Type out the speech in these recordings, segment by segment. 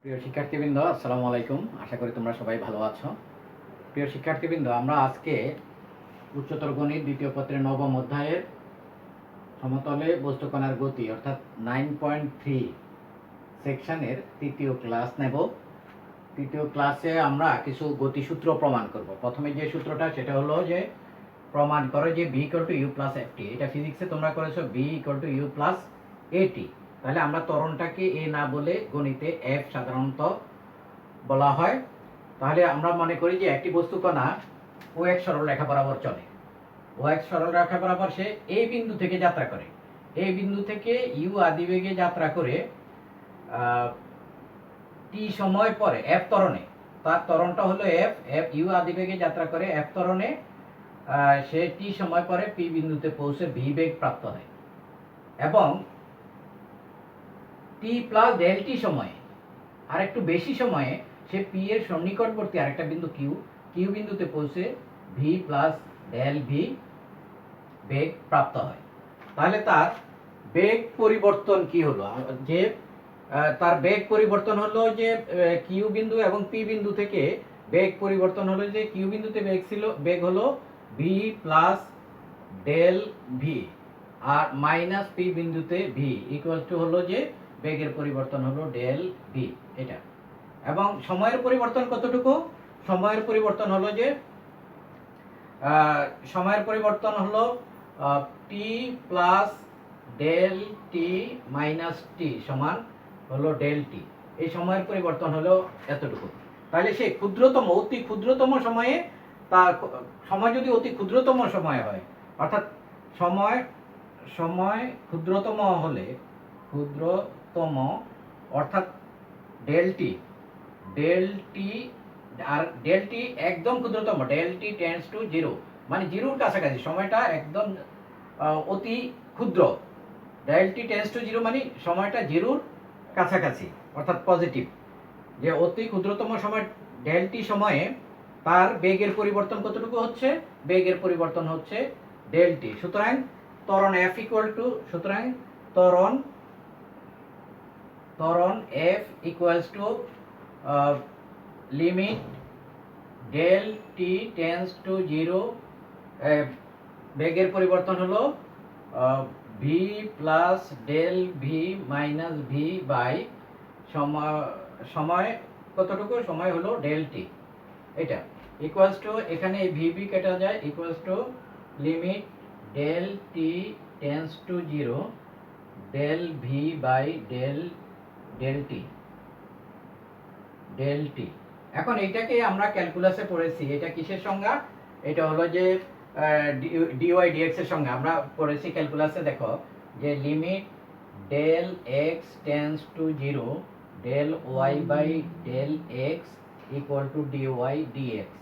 প্রিয় শিক্ষার্থীবৃন্দ, আসসালামু আলাইকুম। আশা করি তোমরা সবাই ভালো আছো। প্রিয় শিক্ষার্থীবৃন্দ, আমরা আজকে উচ্চতর গণিত দ্বিতীয় পত্রের নবম অধ্যায়ের সমতলে বস্তুকণার গতি অর্থাৎ 9.3 সেকশনের তৃতীয় ক্লাস নেব। তৃতীয় ক্লাসে আমরা কিছু গতিসূত্র প্রমাণ করব। প্রথমে যে সূত্রটা সেটা হলো যে প্রমাণ করো যে b = u + ft। এটা ফিজিক্সে তোমরা করেছো b = u + at। তাহলে আমরা ত্বরণটাকে a না বলে গণিতে f সাধারণত বলা হয়। তাহলে আমরা মনে করি যে একটি বস্তুকণা ও এক সরলরেখা বরাবর চলে। ও এক সরলরেখা বরাবর সে এই বিন্দু থেকে যাত্রা করে। এই বিন্দু থেকে ইউ আদিবেগে যাত্রা করে টি সময় পরে এফ ত্বরণে, তার ত্বরণটা হলো এফ এফ ইউ আদিবেগে যাত্রা করে এফ ত্বরণে সে টি সময় পরে পি বিন্দুতে পৌঁছে ভি বেগ প্রাপ্ত হয় এবং টি প্লাস ডেল টি সময়ে আর একটু বেশি সময়ে সে পি এর সন্নিকটবর্তী আরেকটা বিন্দু কিউ কিউ বিন্দুতে পৌঁছে ভি প্লাস ডেল ভি বেগ প্রাপ্ত হয়। তাহলে তার বেগ পরিবর্তন কি হলো? যে তার বেগ পরিবর্তন হলো যে কিউ বিন্দু এবং পি বিন্দু থেকে বেগ পরিবর্তন হলো যে কিউ বিন্দুতে বেগ হলো ভি প্লাস ডেল ভি আর মাইনাস পি বিন্দুতে ভি ইকুয়াল টু হলো যে বেগের পরিবর্তন হলো ডেল ভি। এটা এবং সময়ের পরিবর্তন কতটুকু? সময়ের পরিবর্তন হলো যে সময়ের পরিবর্তন হলো টি প্লাস ডেল টি মাইনাস টি সমান হলো ডেল টি। এই সময়ের পরিবর্তন হলো এতটুকু। তাহলে সে ক্ষুদ্রতম অতি ক্ষুদ্রতম সময়ে তার সময় যদি অতি ক্ষুদ্রতম সময় হয় অর্থাৎ সময় সময় ক্ষুদ্রতম হলে ক্ষুদ্রতম অর্থাৎ ডেল টি আর ডেল টি একদম ক্ষুদ্রতম del T tends to zero, মানে জিরোর কাছাকাছি সময়টা একদম অতি ক্ষুদ্র। Del T tends to zero মানে সময়টা জিরোর কাছাকাছি অর্থাৎ পজিটিভ। যে অতি ক্ষুদ্রতম সময় ডেল টি সময়ে তার বেগের পরিবর্তন কতটুকু হচ্ছে? বেগের পরিবর্তন হচ্ছে ডেল টি। সুতরাং ত্বরণ এফ ইকুয়াল টু সুতরাং ত্বরণ f equals to limit del t tends to zero, বেগের পরিবর্তন হলো v plus del v minus v by সময় কতটুকু? সময় হলো ডেল টি। এটা ইকুয়ালস টু এখানে ভি ভি কেটে যায় equals to limit del t tends to zero del v by del t. এখন এইটাকে আমরা ক্যালকুলাসে পড়েছি। এটা কিসের সংজ্ঞা? এটা হলো যে ডিওয়াই ডিএক্স এর সংজ্ঞা আমরা পড়েছি ক্যালকুলাসে। দেখো যে limit del x tends to zero del y by del x equal to dy dx.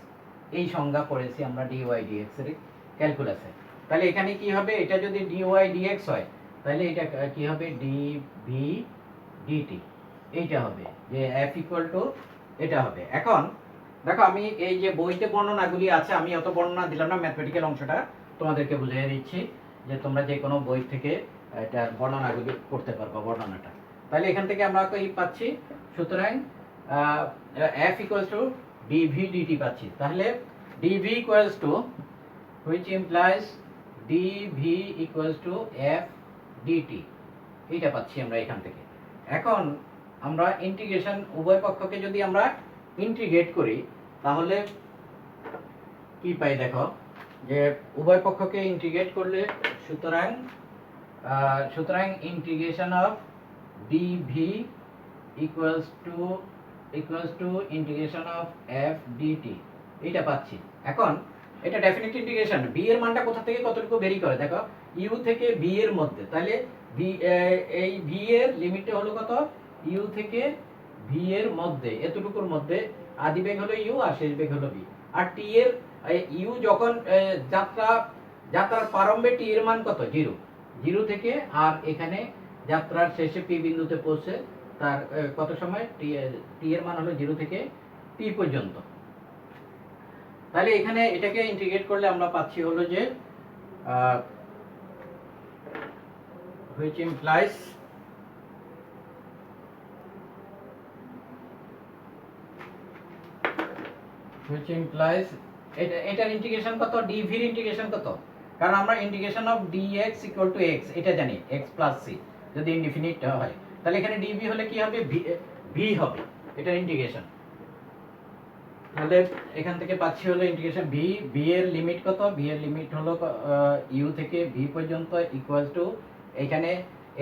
এই সংজ্ঞা পড়েছি আমরা ডিওয়াই ডিএক্স এর ক্যালকুলাসে। তাহলে এখানে কি হবে? এটা যদি ডিওয়াই ডিএক্স হয় তাহলে এটা কি হবে? Dv dt. এইটা হবে যে এফ ইকুয়াল টু এটা হবে। এখন দেখো আমি এই যে বইতে বর্ণনাগুলি আছে আমি অত বর্ণনা দিলাম না, ম্যাথমেটিক্যাল অংশটা তোমাদেরকে বুঝিয়ে দিচ্ছি যে তোমরা যে কোনো বই থেকে এটা বর্ণনাগুলি করতে পারবে বর্ণনাটা। তাহলে এখান থেকে আমরা কি পাচ্ছি? সুতরাং f equals to dv dt পাচ্ছি। তাহলে dv equals to which implies dv equals to f dt. এইটা পাচ্ছি আমরা এখান থেকে। এখন আমরা ইন্টিগ্রেশন উভয় পক্ষকে যদি আমরা ইন্টিগ্রেট করি তাহলে কি পাই? দেখো যে উভয় পক্ষকে ইন্টিগ্রেট করলে সুতরাং integration of dv equals to integration of f dt এইটা পাচ্ছি। এখন এটা ডেফিনিট ইন্টিগ্রেশন। বি এর মানটা কোথা থেকে কতটুকু ভেরি করে? দেখো ইউ থেকে বি এর মধ্যে। তাহলে এই ভি এর লিমিটটা হলো কত? ইউ থেকে ভি এর মধ্যে, এতটুকুর মধ্যে আদি বেগ হলো ইউ আর শেষ বেগ হলো ভি। আর টি এর ইউ যখন যাত্রার প্রারম্ভে টি এর মান কত? জিরো। জিরো থেকে আর এখানে যাত্রার শেষে পি বিন্দুতে পৌঁছে তার কত সময়? টি এর মান হলো জিরো থেকে পি পর্যন্ত। তাহলে এখানে এটাকে ইন্টিগ্রেট করলে আমরা পাচ্ছি হলো যে which implies which implies এটার ইন্টিগ্রেশন কত, dv এর ইন্টিগ্রেশন কত, কারণ আমরা integration of dx equal to x এটা জানি, x প্লাস c যদি ইনডিফিনিট হয়, তাহলে এখানে dv হলে কি হবে, v হবে এটার ইন্টিগ্রেশন। তাহলে এখান থেকে পাচ্ছি হলো ইন্টিগ্রেশন v এর লিমিট কত, v এর লিমিট হলো u থেকে v পর্যন্ত ইকুয়াল টু, এখানে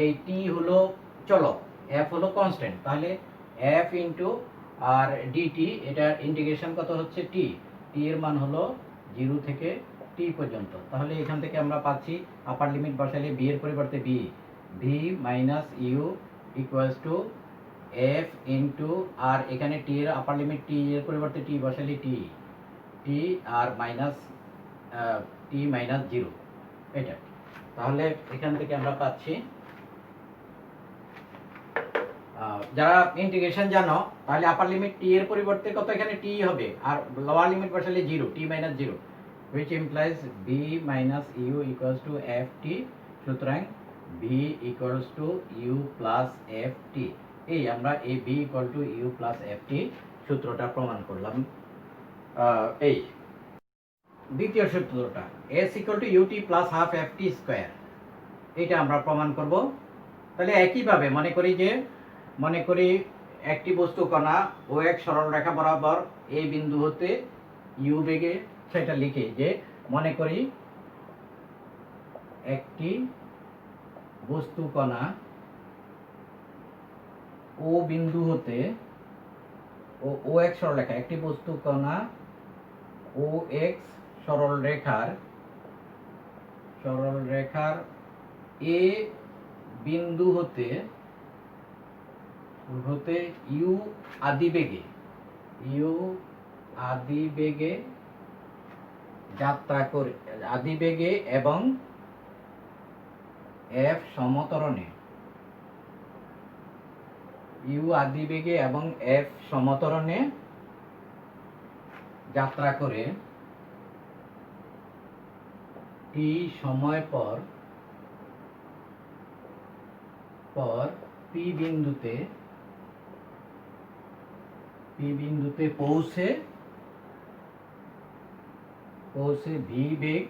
এই t হলো চলক, f হলো কনস্ট্যান্ট, তাহলে f ইনটু আর dt, এটার ইন্টিগ্রেশন কত হচ্ছে t, t এর মান হলো 0 থেকে t পর্যন্ত। তাহলে এখান থেকে আমরা পাচ্ছি আপার লিমিট বসালে v এর পরিবর্তে v minus u equals to f into, আর এখানে t এর আপার লিমিট t এর পরিবর্তে t বসালে t আর মাইনাস t মাইনাস 0 এটা। তাহলে এখান থেকে আমরা পাচ্ছি, যারা ইন্টিগ্রেশন জানো তাহলে আপার লিমিট t এর পরিবর্তে কত, এখানে t হবে, আর লোয়ার লিমিট বসালে 0, t minus 0, which implies v minus u equals to ft, সুতরাং v equals to u plus ft, এই আমরা এই v equal to u plus ft সূত্রটা প্রমাণ করলাম। এই দ্বিতীয় সূত্রটা s equal to ut plus half ft square, এটা আমরা প্রমাণ করব। তাহলে একইভাবে মনে করি একটি বস্তু কণা ও এক সরল রেখা বরাবর এই বিন্দু হতে u বেগে, সেটা লিখে যে মনে করি একটি বস্তু কণা ও বিন্দু হতে ও এক সরল রেখা, একটি বস্তু কণা ও এক্স সরল রেখার এ বিন্দু হতে ইউ আদি বেগে যাত্রা করে, আদি বেগে এবং এফ সমতরণে, ইউ আদি বেগে এবং এফ সমতরণে যাত্রা করে টি সময় পর পি বিন্দুতে পৌঁছে ভি বেগ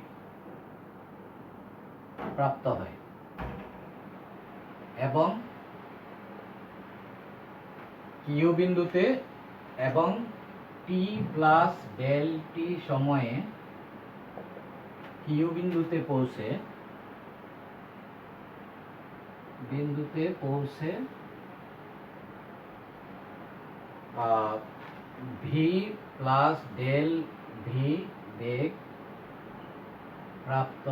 প্রাপ্ত হয়, এবং কিউ বিন্দুতে এবং টি প্লাস ডেল টি সময়ে কিউ বিন্দুতে পৌঁছে ভি প্লাস ডেল ভি বেগ প্রাপ্ত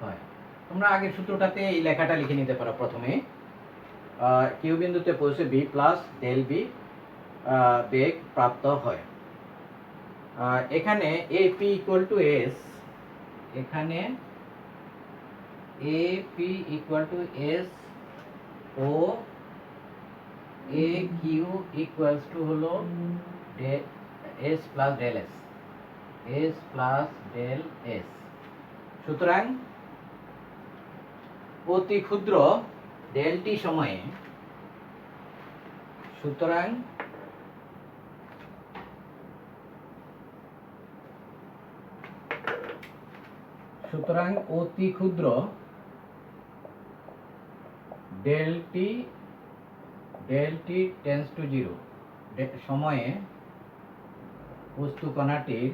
হয়। তোমরা আগের সূত্রটাতে এই লেখাটা লিখে নিতে পারো, প্রথমে কিউ বিন্দুতে পৌঁছে ভি প্লাস ডেল ভি বেগ প্রাপ্ত হয়। এখানে এপি ইকুয়াল টু এস, এখানে এপি ইকুয়াল টু এস ও এ কিউ ইকুয়ালস টু হলো এস প্লাস ডেল এস, সুতরাং অতি ক্ষুদ্র ডেল টি সময়ে, সুতরাং অতি ক্ষুদ্র ডেল টি টেন্ডস টু 0 সময়ে বস্তু কণাটির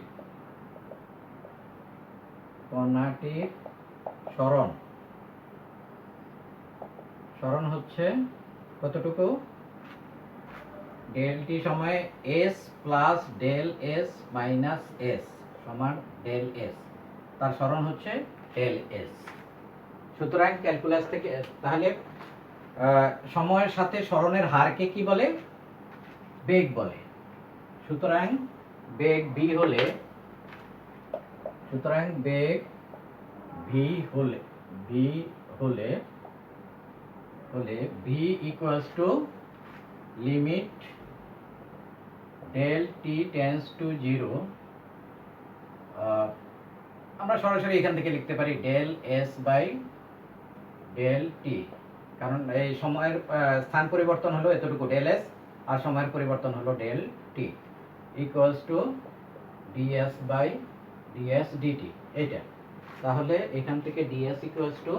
সরণ হচ্ছে কতটুকু, ডেল টি সময়ে s plus del s minus s সমান ডেল এস, তার সরণ হচ্ছে ডেল এস। সুতরাং ক্যালকুলাস থেকে তাহলে সময়ের সাথে সরণের হারকে কি বলে, বেগ বলে। সুতরাং বেগ ভি হলে v equals to limit del T tends to 0, আমরা সরাসরি এখান থেকে লিখতে পারি del s by del t, কারণ এই সময়ের স্থান পরিবর্তন হলো এতটুকু ডেল এস, আর সময়ের পরিবর্তন হলো del t, equals to ds by ds dt এটা। তাহলে এখান থেকে ds equals to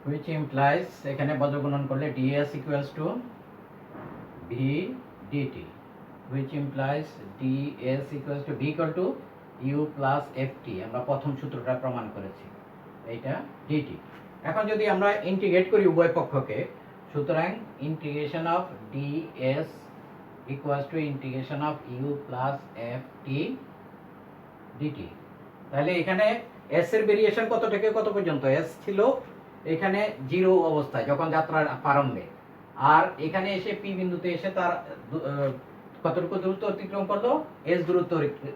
which implies এখানে বজ্রগুণন করলে ds equals to v dt, which implies ds equals to v equal to u plus ft। আমরা প্রথম সূত্রটা প্রমাণ করেছি এইটা dt। এখন যদি আমরা ইন্টিগ্রেট করি উভয় পক্ষকে, সুতরাং integration of ds equals to integration of u plus ft dt। তাহলে এখানে s এর ভেরিয়েশন কত থেকে কত পর্যন্ত? s ছিল এখানে 0 অবস্থায় যখন যাত্রার প্রারম্ভে, আর এখানে এসে p বিন্দুতে এসে তার কতটুকু দূরত্ব অতিক্রম করলো? s দূরত্ব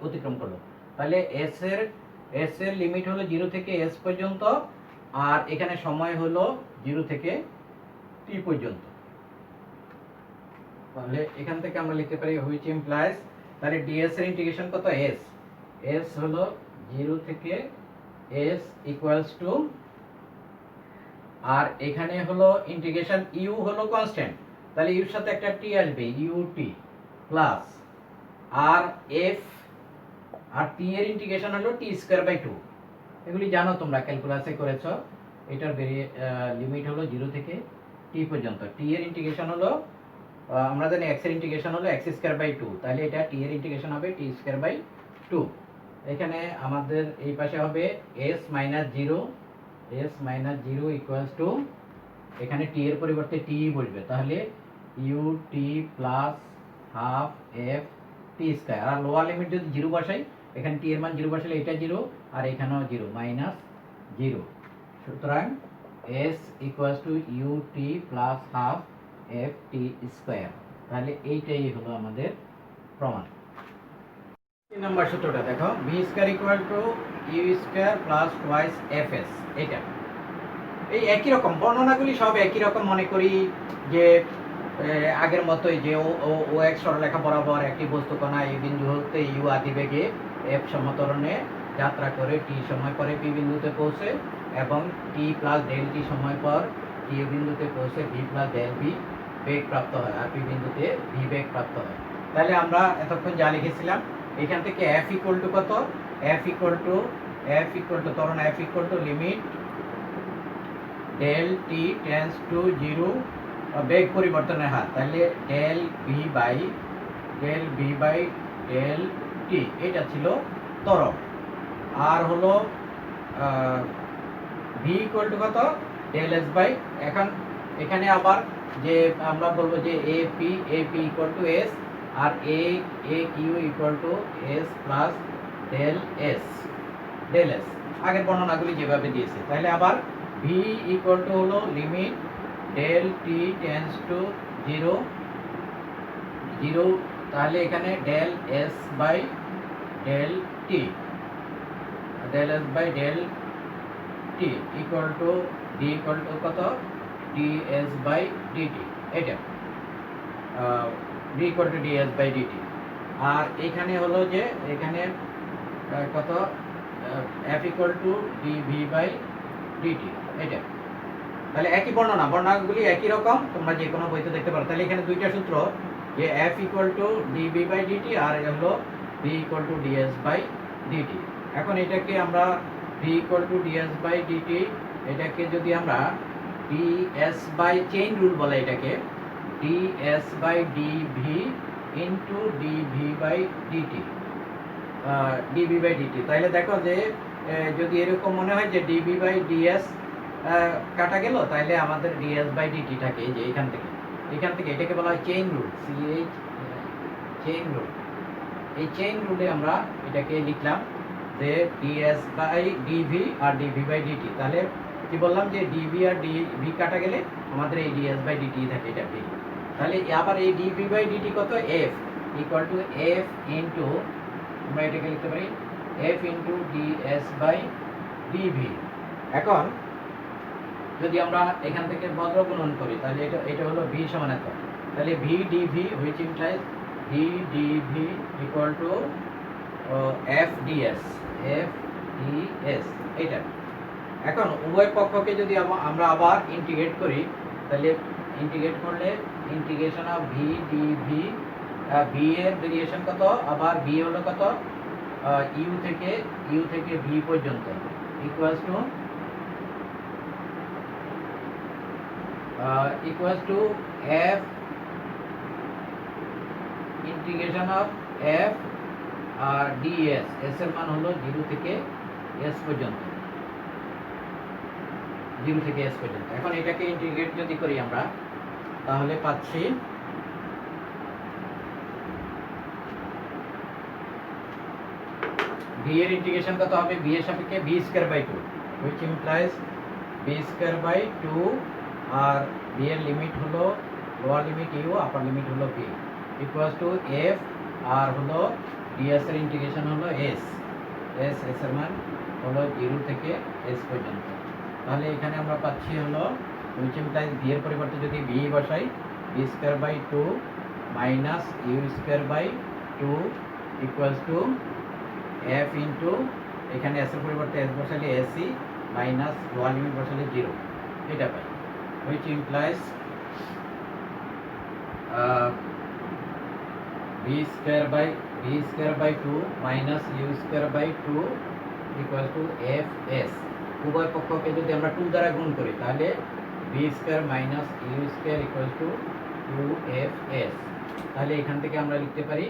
অতিক্রম করলো। তাহলে s এর লিমিট হলো 0 থেকে s পর্যন্ত, আর এখানে সময় হলো 0 থেকে t পর্যন্ত। তাহলে এখান থেকে আমরা লিখতে পারি which implies, তাহলে ds এর ইন্টিগ্রেশন কত? s হলো 0 থেকে s ইকুয়ালস টু, আর এখানে হলো ইন্টিগ্রেশন u হলো কনস্ট্যান্ট, তাহলে u এর সাথে একটা t আসবে ut প্লাস আর f, আর t এর ইন্টিগ্রেশন হলো t স্কয়ার বাই 2। এগুলি জানো তোমরা, ক্যালকুলাসে করেছো। এটার লিমিট হলো 0 থেকে t পর্যন্ত। t এর ইন্টিগ্রেশন হলো আমরা জানি x এর ইন্টিগ্রেশন হলো x স্কয়ার বাই 2, তাহলে এটা t এর ইন্টিগ্রেশন হবে t স্কয়ার বাই 2। এখানে আমাদের এই পাশে হবে s minus 0, s minus 0 equals to, এখানে t এর পরিবর্তে t বসবে, তাহলে ut plus half f t square. আর লোয়ার লিমিট যদি 0 বসাই, এখানে t এর মান 0 বসালে এটা 0, আর এখানেও 0 মাইনাস 0। সুতরাং s equals two ut plus half f t square. তাহলে এইটাই হলো আমাদের প্রমাণ। 3 নম্বর সূত্রটা দেখো, v square equal two u square plus twice fs। এটা এই একই রকম, বর্ণনাগুলি সব একই রকম মনে করি, যে আগের মতোই, যে ও এক সরলরেখা বরাবর একটি বস্তুকণা এই বিন্দু হতে u আদিবেগে f সমতরণে যাত্রা করে t সময় পরে p বিন্দুতে পৌঁছে, এবং t প্লাস ডেল t সময় পর t বিন্দুতে পৌঁছে v প্লাস ডেল v বেগ প্রাপ্ত হয়, আর p বিন্দুতে v বেগ প্রাপ্ত হয়। তাহলে আমরা এতক্ষণ যা লিখেছিলাম, এখান থেকে f ইকুয়াল টু কত? f ইকুয়াল টু ত্বরণ f equal to limit del t tends to 0, বেগ পরিবর্তনের হার, তাহলে del v by del t, এটা ছিল ত্বরণ। আর হলো v ইকুয়াল টু কত? ডেল s বাই, এখন এখানে আবার যে আমরা বলবো যে ap ইকুয়াল টু s, আর aq equal to s plus del s। আগের বর্ণনাগুলি যেভাবে দিয়েছে, তাহলে আবার v ইকুয়াল টু হলো limit del t tends to 0, তাহলে এখানে del s by del t equal to d equal to কত? ds by dt। এটা d equal to ds by dt। আর এখানে হলো যে এখানে কত? f equal to dv by dt। এটা তাহলে একই বর্ণনাগুলি একই রকম, তোমরা যে কোনো বইতে দেখতে পারো। তাহলে এখানে দুইটা সূত্র, যে f equal to dv by dt, আর হলো v equal to ds by dt। এখন এটাকে আমরা v equal to ds by dt, এটাকে যদি আমরা ds বাই চেইন রুল বলে, এটাকে ds by dv into dv by dt, তাহলে দেখো যে যদি এরকম মনে হয় যে dv বাই ds কাটা গেল, তাহলে আমাদের ds বাই dt থাকে যে এখান থেকে এটাকে বলা হয় চেইন রুল, চেইন রুল। এই চেইন রুলে আমরা এটাকে লিখলাম যে ds বাই dv আর dv বাই dt। তাহলে কি বললাম যে dv আর dv কাটা গেলে আমাদের এই ds বাই dt থাকে, এটা v। তাহলে আবার এই dv বাই dt কত? f equal to f into, আমরা এটাকে লিখতে পারি f into ds by dv। এখন যদি আমরা এখান থেকে বজ্র গুণন করি, তাহলে এটা হলো v সমান এত, তাহলে v dv which implies v dv equal to f ds এটা। এখন উভয় পক্ষকে যদি আমরা আবার ইন্টিগ্রেট করি, তাহলে ইন্টিগ্রেট করলে integration of v dv, v এর ভেরিয়েশন কত, আবার ভি হলো কত ইউ থেকে ভি পর্যন্ত equals to f integration of f আর ডিএস, এস এর মান হলো 0 থেকে এস পর্যন্ত, 0 থেকে এস পর্যন্ত। এখন এটাকে ইন্টিগ্রেট যদি করি আমরা, তাহলে পাচ্ছি ভি এর ইন্টিগ্রেশন কত হবে, ভি এর সাপেক্ষে v square by 2, which implies v square by 2, আর ভি এর লিমিট হলো lower limit u, upper limit হলো ভি, ইকুয়ালস টু এফ, আর হলো ডিএস এর ইন্টিগ্রেশন হলো এস, এস এর মান হলো 0 থেকে এস পর্যন্ত। তাহলে এখানে আমরা পাচ্ছি হলো which implies ভি এর পরিবর্তে যদি ভি বসাই, v square by 2 minus u square by 2 equals to f into, এখানে এস এর পরিবর্তে এস বসালে এসি মাইনাস লোয়ার লিমিট বসালে 0, এটা পাই, which implies v square by 2 minus u square by 2 equal to f s. উভয় পক্ষকে যদি আমরা 2 দ্বারা গুণ করি, তাহলে v square minus u square equal to 2fs। তাহলে এখান থেকে আমরা লিখতে পারি,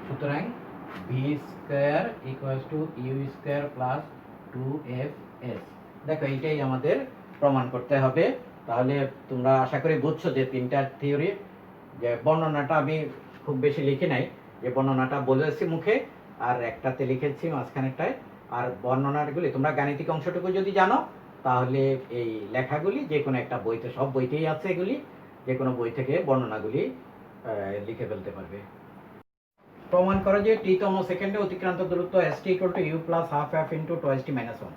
সুতরাং v square equal to you square plus 2fs। দেখো এইটাই আমাদের প্রমাণ করতে হবে। তাহলে তোমরা আশা করি বুঝছো যে তিনটা থিওরি, যে বর্ণনাটা আমি খুব বেশি লিখি নাই, যে বর্ণনাটা বলেছি মুখে আর একটাতে লিখেছি মাঝখানেরটায়, আর বর্ণনাগুলি তোমরা গাণিতিক অংশটুকু যদি জানো, তাহলে এই লেখাগুলি যে কোনো একটা বইতে, সব বইতেই আছে এগুলি, যে কোনো বই থেকে বর্ণনাগুলি লিখে ফেলতে পারবে। প্রমাণ করো যে টি-তম সেকেন্ডে অতিক্রান্ত দূরত্ব st equal to you plus half F into twice t minus 1।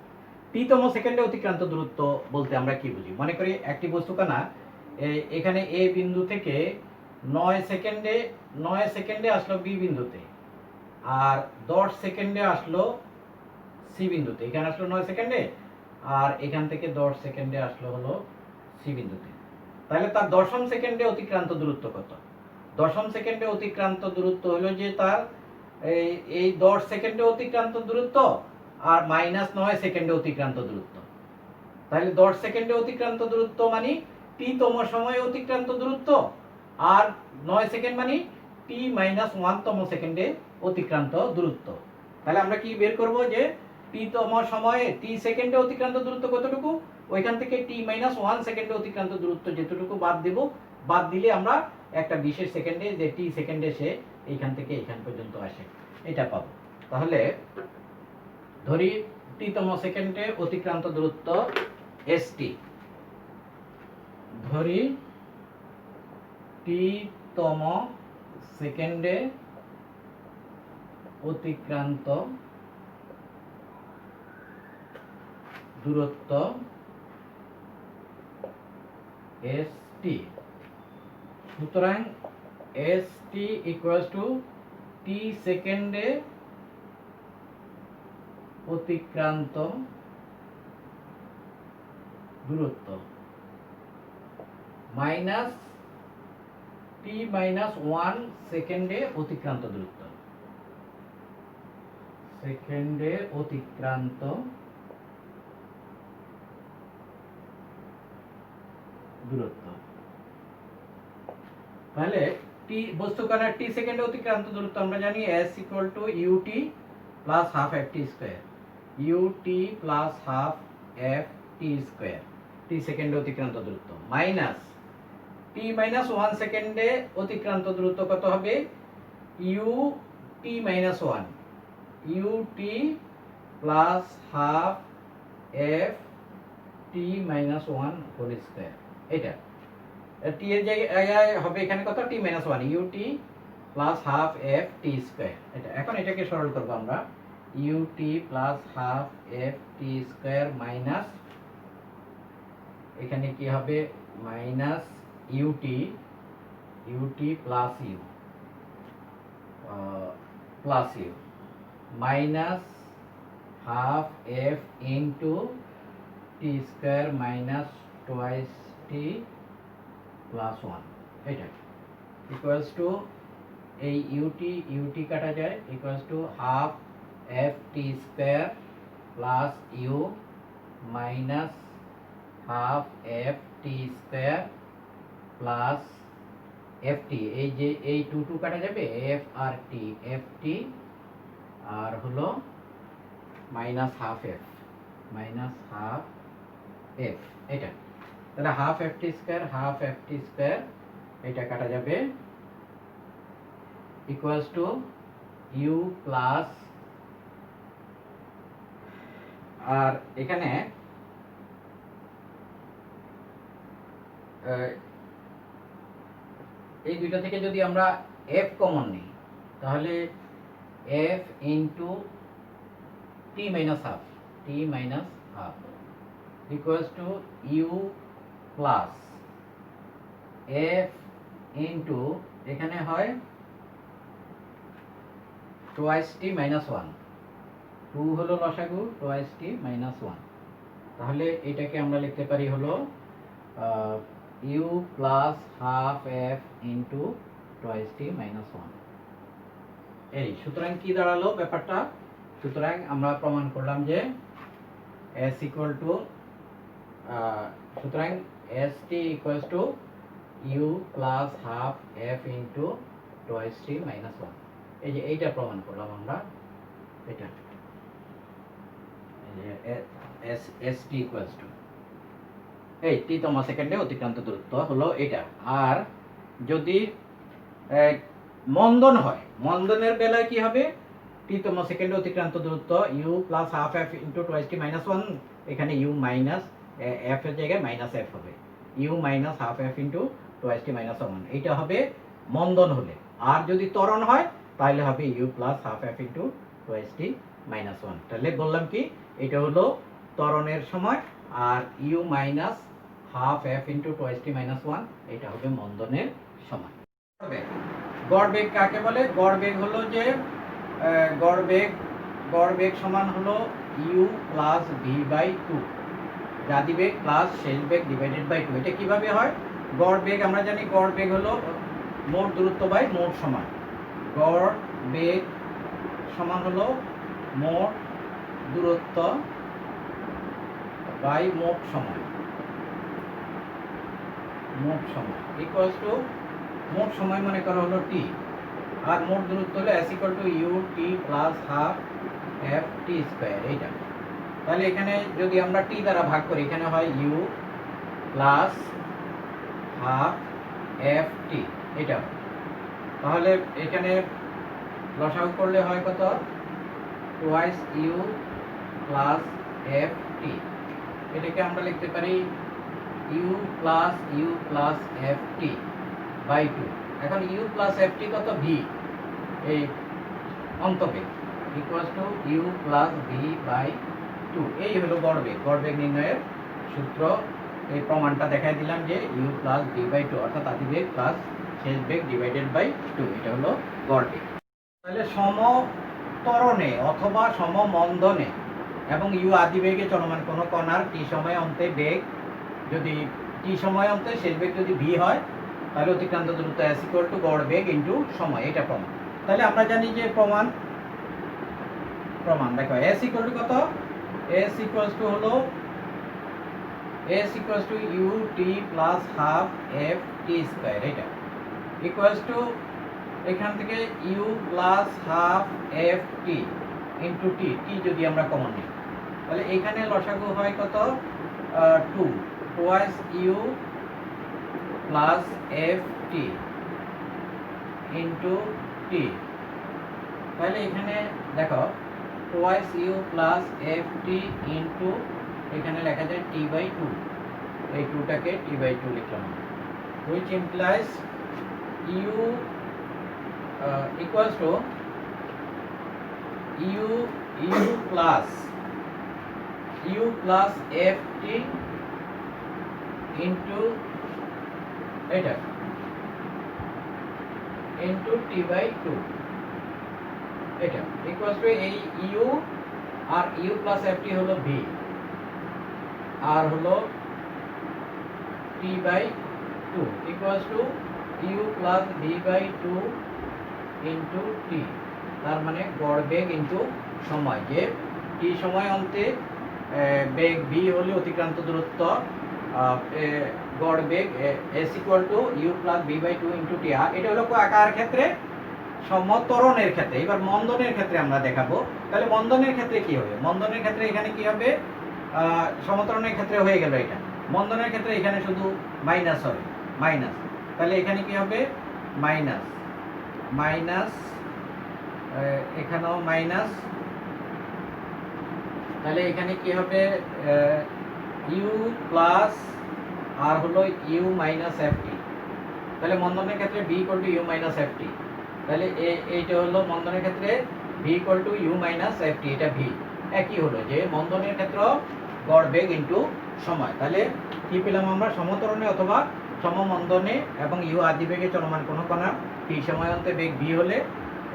টি-তম সেকেন্ডে অতিক্রান্ত দূরত্ব বলতে আমরা কি বুঝি? মনে করি একটি বস্তুকণা এখানে এ বিন্দু থেকে 9 সেকেন্ডে আসলো বি বিন্দুতে, আর 10 সেকেন্ডে আসলো সি বিন্দুতে। এখানে আসলো 9 সেকেন্ডে, আর এখান থেকে 10 সেকেন্ডে আসলো হলো সি বিন্দুতে। তাহলে তার দশম সেকেন্ডে অতিক্রান্ত দূরত্ব কত? দশম সেকেন্ডে অতিক্রান্ত দূরত্ব হলো যে তার এই 10 সেকেন্ডে অতিক্রান্ত দূরত্ব আর মাইনাস 9 সেকেন্ডে অতিক্রান্ত দূরত্ব। তাহলে 10 সেকেন্ডে অতিক্রান্ত দূরত্ব মানে টি-তম সময়ে অতিক্রান্ত দূরত্ব, আর 9 সেকেন্ড মানে টি মাইনাস 1 তম সেকেন্ডে অতিক্রান্ত দূরত্ব। তাহলে আমরা কি বের করব যে টি-তম সময়ে টি সেকেন্ডে অতিক্রান্ত দূরত্ব কতটুকু, ওইখান থেকে টি মাইনাস 1 সেকেন্ডে অতিক্রান্ত দূরত্ব যেটুকু বাদ দেব, বাদ দিলে আমরা একটা বিশেষ সেকেন্ডে, যে টি সেকেন্ডে সে এইখান থেকে এইখান পর্যন্ত আসে, এটা পাবো। তাহলে ধরি টি-তম সেকেন্ডে অতিক্রান্ত দূরত্ব st, ধরি টি-তম সেকেন্ডে অতিক্রান্ত দূরত্ব st। সুতরাং st ইকুয়ালস টু টি সেকেন্ডে অতিক্রান্ত দূরত্ব মাইনাস টি মাইনাস 1 সেকেন্ডে অতিক্রান্ত দূরত্ব, সেকেন্ডে অতিক্রান্ত দূরত্ব। তাহলে টি বস্তুকণার টি সেকেন্ডে অতিক্রান্ত দূরত্ব আমরা জানি s equal to ut plus half F T square, ut plus half F T square, T সেকেন্ডে অতিক্রান্ত দূরত্ব, মাইনাস টি মাইনাস 1 সেকেন্ডে অতিক্রান্ত দূরত্ব কত হবে, ut minus 1, ut plus half F T minus 1 whole square. এটা টি এর জায়গায় হবে এখানে কত, T minus 1, ut plus half F T square. এটা এখন এটাকে সরল করব আমরা, ut plus half F T square minus, এখানে কি হবে, minus ut plus you minus half F into T square minus twice T plus 1 এটা ইকুয়ালস টু এই ইউটি ইউটি কাটা যায় equals to half F T square plus you minus half F T square plus F t, এই যে এই two two কাটা যাবে, F R টি, F T আর হলো minus half F, minus half F এটা, তাহলে হাফ এফ টি স্কোয়ার এটা কাটা যাবে ইকুয়ালস টু ইউ প্লাস, আর এখানে এই দুইটা থেকে যদি আমরা এফ কমন নিই তাহলে f into t minus half equals to you plus f into এখানে হয় টোয়াইস টি মাইনাস 1, 2 হলো লসাগু, টোয়াইস টি মাইনাস 1, তাহলে এটাকে আমরা লিখতে পারি হলো u plus half F into twice t minus 1। এই সুতরাং কি দাঁড়ালো ব্যাপারটা, সুতরাং আমরা প্রমাণ করলাম যে s ইকুয়াল টু সুতরাং s t equals to you plus half F into twice t minus 1। এই যে এইটা প্রমাণ করলাম আমরা, এটা এস টি ইকুয়ালস টু এই টিতম সেকেন্ডে অতিক্রান্ত দূরত্ব হলো এটা। আর যদি মন্দন হয়, মন্দনের বেলায় কি হবে, টিতম সেকেন্ডে অতিক্রান্ত দূরত্ব u plus half F into twice t minus 1, এখানে ইউ মাইনাস এফ এর জায়গায় মাইনাস এফ হবে, u minus half F into twice t minus 1, এইটা হবে মন্দন হলে। আর যদি ত্বরণ হয় তাহলে হবে u plus half F into twice t minus 1। তাহলে বললাম কি, এটা হলো ত্বরণের সময়, আর u minus half F into twice t minus 1 এটা হবে মন্দনের সময়। গড় বেগ কাকে বলে, গড় বেগ হলো যে গড় বেগ সমান হলো ইউ প্লাস ভি বাই 2, আদি বেগ প্লাস শেষ বেগ ডিভাইডেড বাই 2। এটা কিভাবে হয়, গড় বেগ আমরা জানি গড় বেগ হলো মোট দূরত্ব বাই মোট সময়, গড় বেগ সমান হলো মোট দূরত্ব বাই মোট সময়, মোট সময় ইকুয়ালস টু মোট সময় মনে করা হলো টি, আর মোট দূরত্ব হলো s equal to U T plus half F T square এইটা। তাহলে এখানে যদি আমরা টি দ্বারা ভাগ করি, এখানে হয় U plus half F T এটা, তাহলে এখানে লসাগু করলে হয় কত, twice U plus F T, এটাকে আমরা লিখতে পারি U plus F T by 2। এখন ইউ প্লাস এফ টি কত, ভি এই অন্তবেগ equals to you plus V by 2। এই হলো গড় বেগ, গড় বেগ নির্ণয়ের সূত্র। এই প্রমাণটা দেখাই দিলাম যে ইউ প্লাস ভি বাই 2 অর্থাৎ আদি বেগ প্লাস শেষ বেগ ডিভাইডেড বাই 2, এটা হলো গড় বেগ। তাহলে সমত্বরণে অথবা সমমন্দনে এবং ইউ আদি বেগে চলমান কোনো কণার টি সময় অন্তে বেগ যদি টি সময় অন্তে শেষ বেগ যদি ভি হয় তাহলে অতিক্রান্ত দূরত্ব s ইকুয়াল টু গড় বেগ ইনটু সময়, এটা প্রমাণ। তাহলে আমরা জানি যে প্রমাণ দেখো s ইকুয়াল টু কত, s ইকুয়ালস টু হলো s equals to U T plus half F T square, এটা ইকুয়ালস টু এখান থেকে U plus half F T into T, T যদি আমরা কমন নিই তাহলে এখানে লসাগু হয় কত, 2 twice U plus F T into T. তাহলে এখানে দেখো twice U plus F T into এখানে লেখা যায় টি বাই 2, এই 2টাকে টি বাই 2 লিখলাম, which implies U equals to you plus F T into এটা ইন্টু টি বাই 2, এটা ইকুয়ালস টু এই ইউ আর ইউ প্লাস এফ টি হলো ভি আর হলো T by two equals to you plus V by two into T. তার মানে গড় বেগ ইন্টু সময়, যে টি সময় অন্তে বেগ ভি হলে অতিক্রান্ত দূরত্ব, গড় বেগ S equal to you plus V by two into T. এটা হলো আকার ক্ষেত্রে, সমতরণের ক্ষেত্রে। এবার মন্দনের ক্ষেত্রে আমরা দেখাবো। তাহলে মন্দনের ক্ষেত্রে কি হবে? মন্দনের ক্ষেত্রে এখানে কি হবে? সমতরণের ক্ষেত্রে হয়ে গেল এটা। মন্দনের ক্ষেত্রে এখানে শুধু মাইনাস হবে, মাইনাস। তাহলে এখানে কি হবে? মাইনাস মাইনাস, এখানেও মাইনাস। তাহলে এখানে কি হবে? ইউ প্লাস আর হলো ইউ মাইনাস এফ টি। তাহলে মন্দনের ক্ষেত্রে v equal to u minus f t. তাহলে এইটা হলো মন্দনের ক্ষেত্রে v equal to u minus f টি, এটা ভি। একই হলো যে মন্দনের ক্ষেত্র গড় বেগ ইন্টু সময়। তাহলে কি পেলাম আমরা? সমতরণে অথবা সমমন্দনে এবং ইউ আদি বেগে চলমান কোনো কণা টি সময় অন্তে বেগ ভি হলে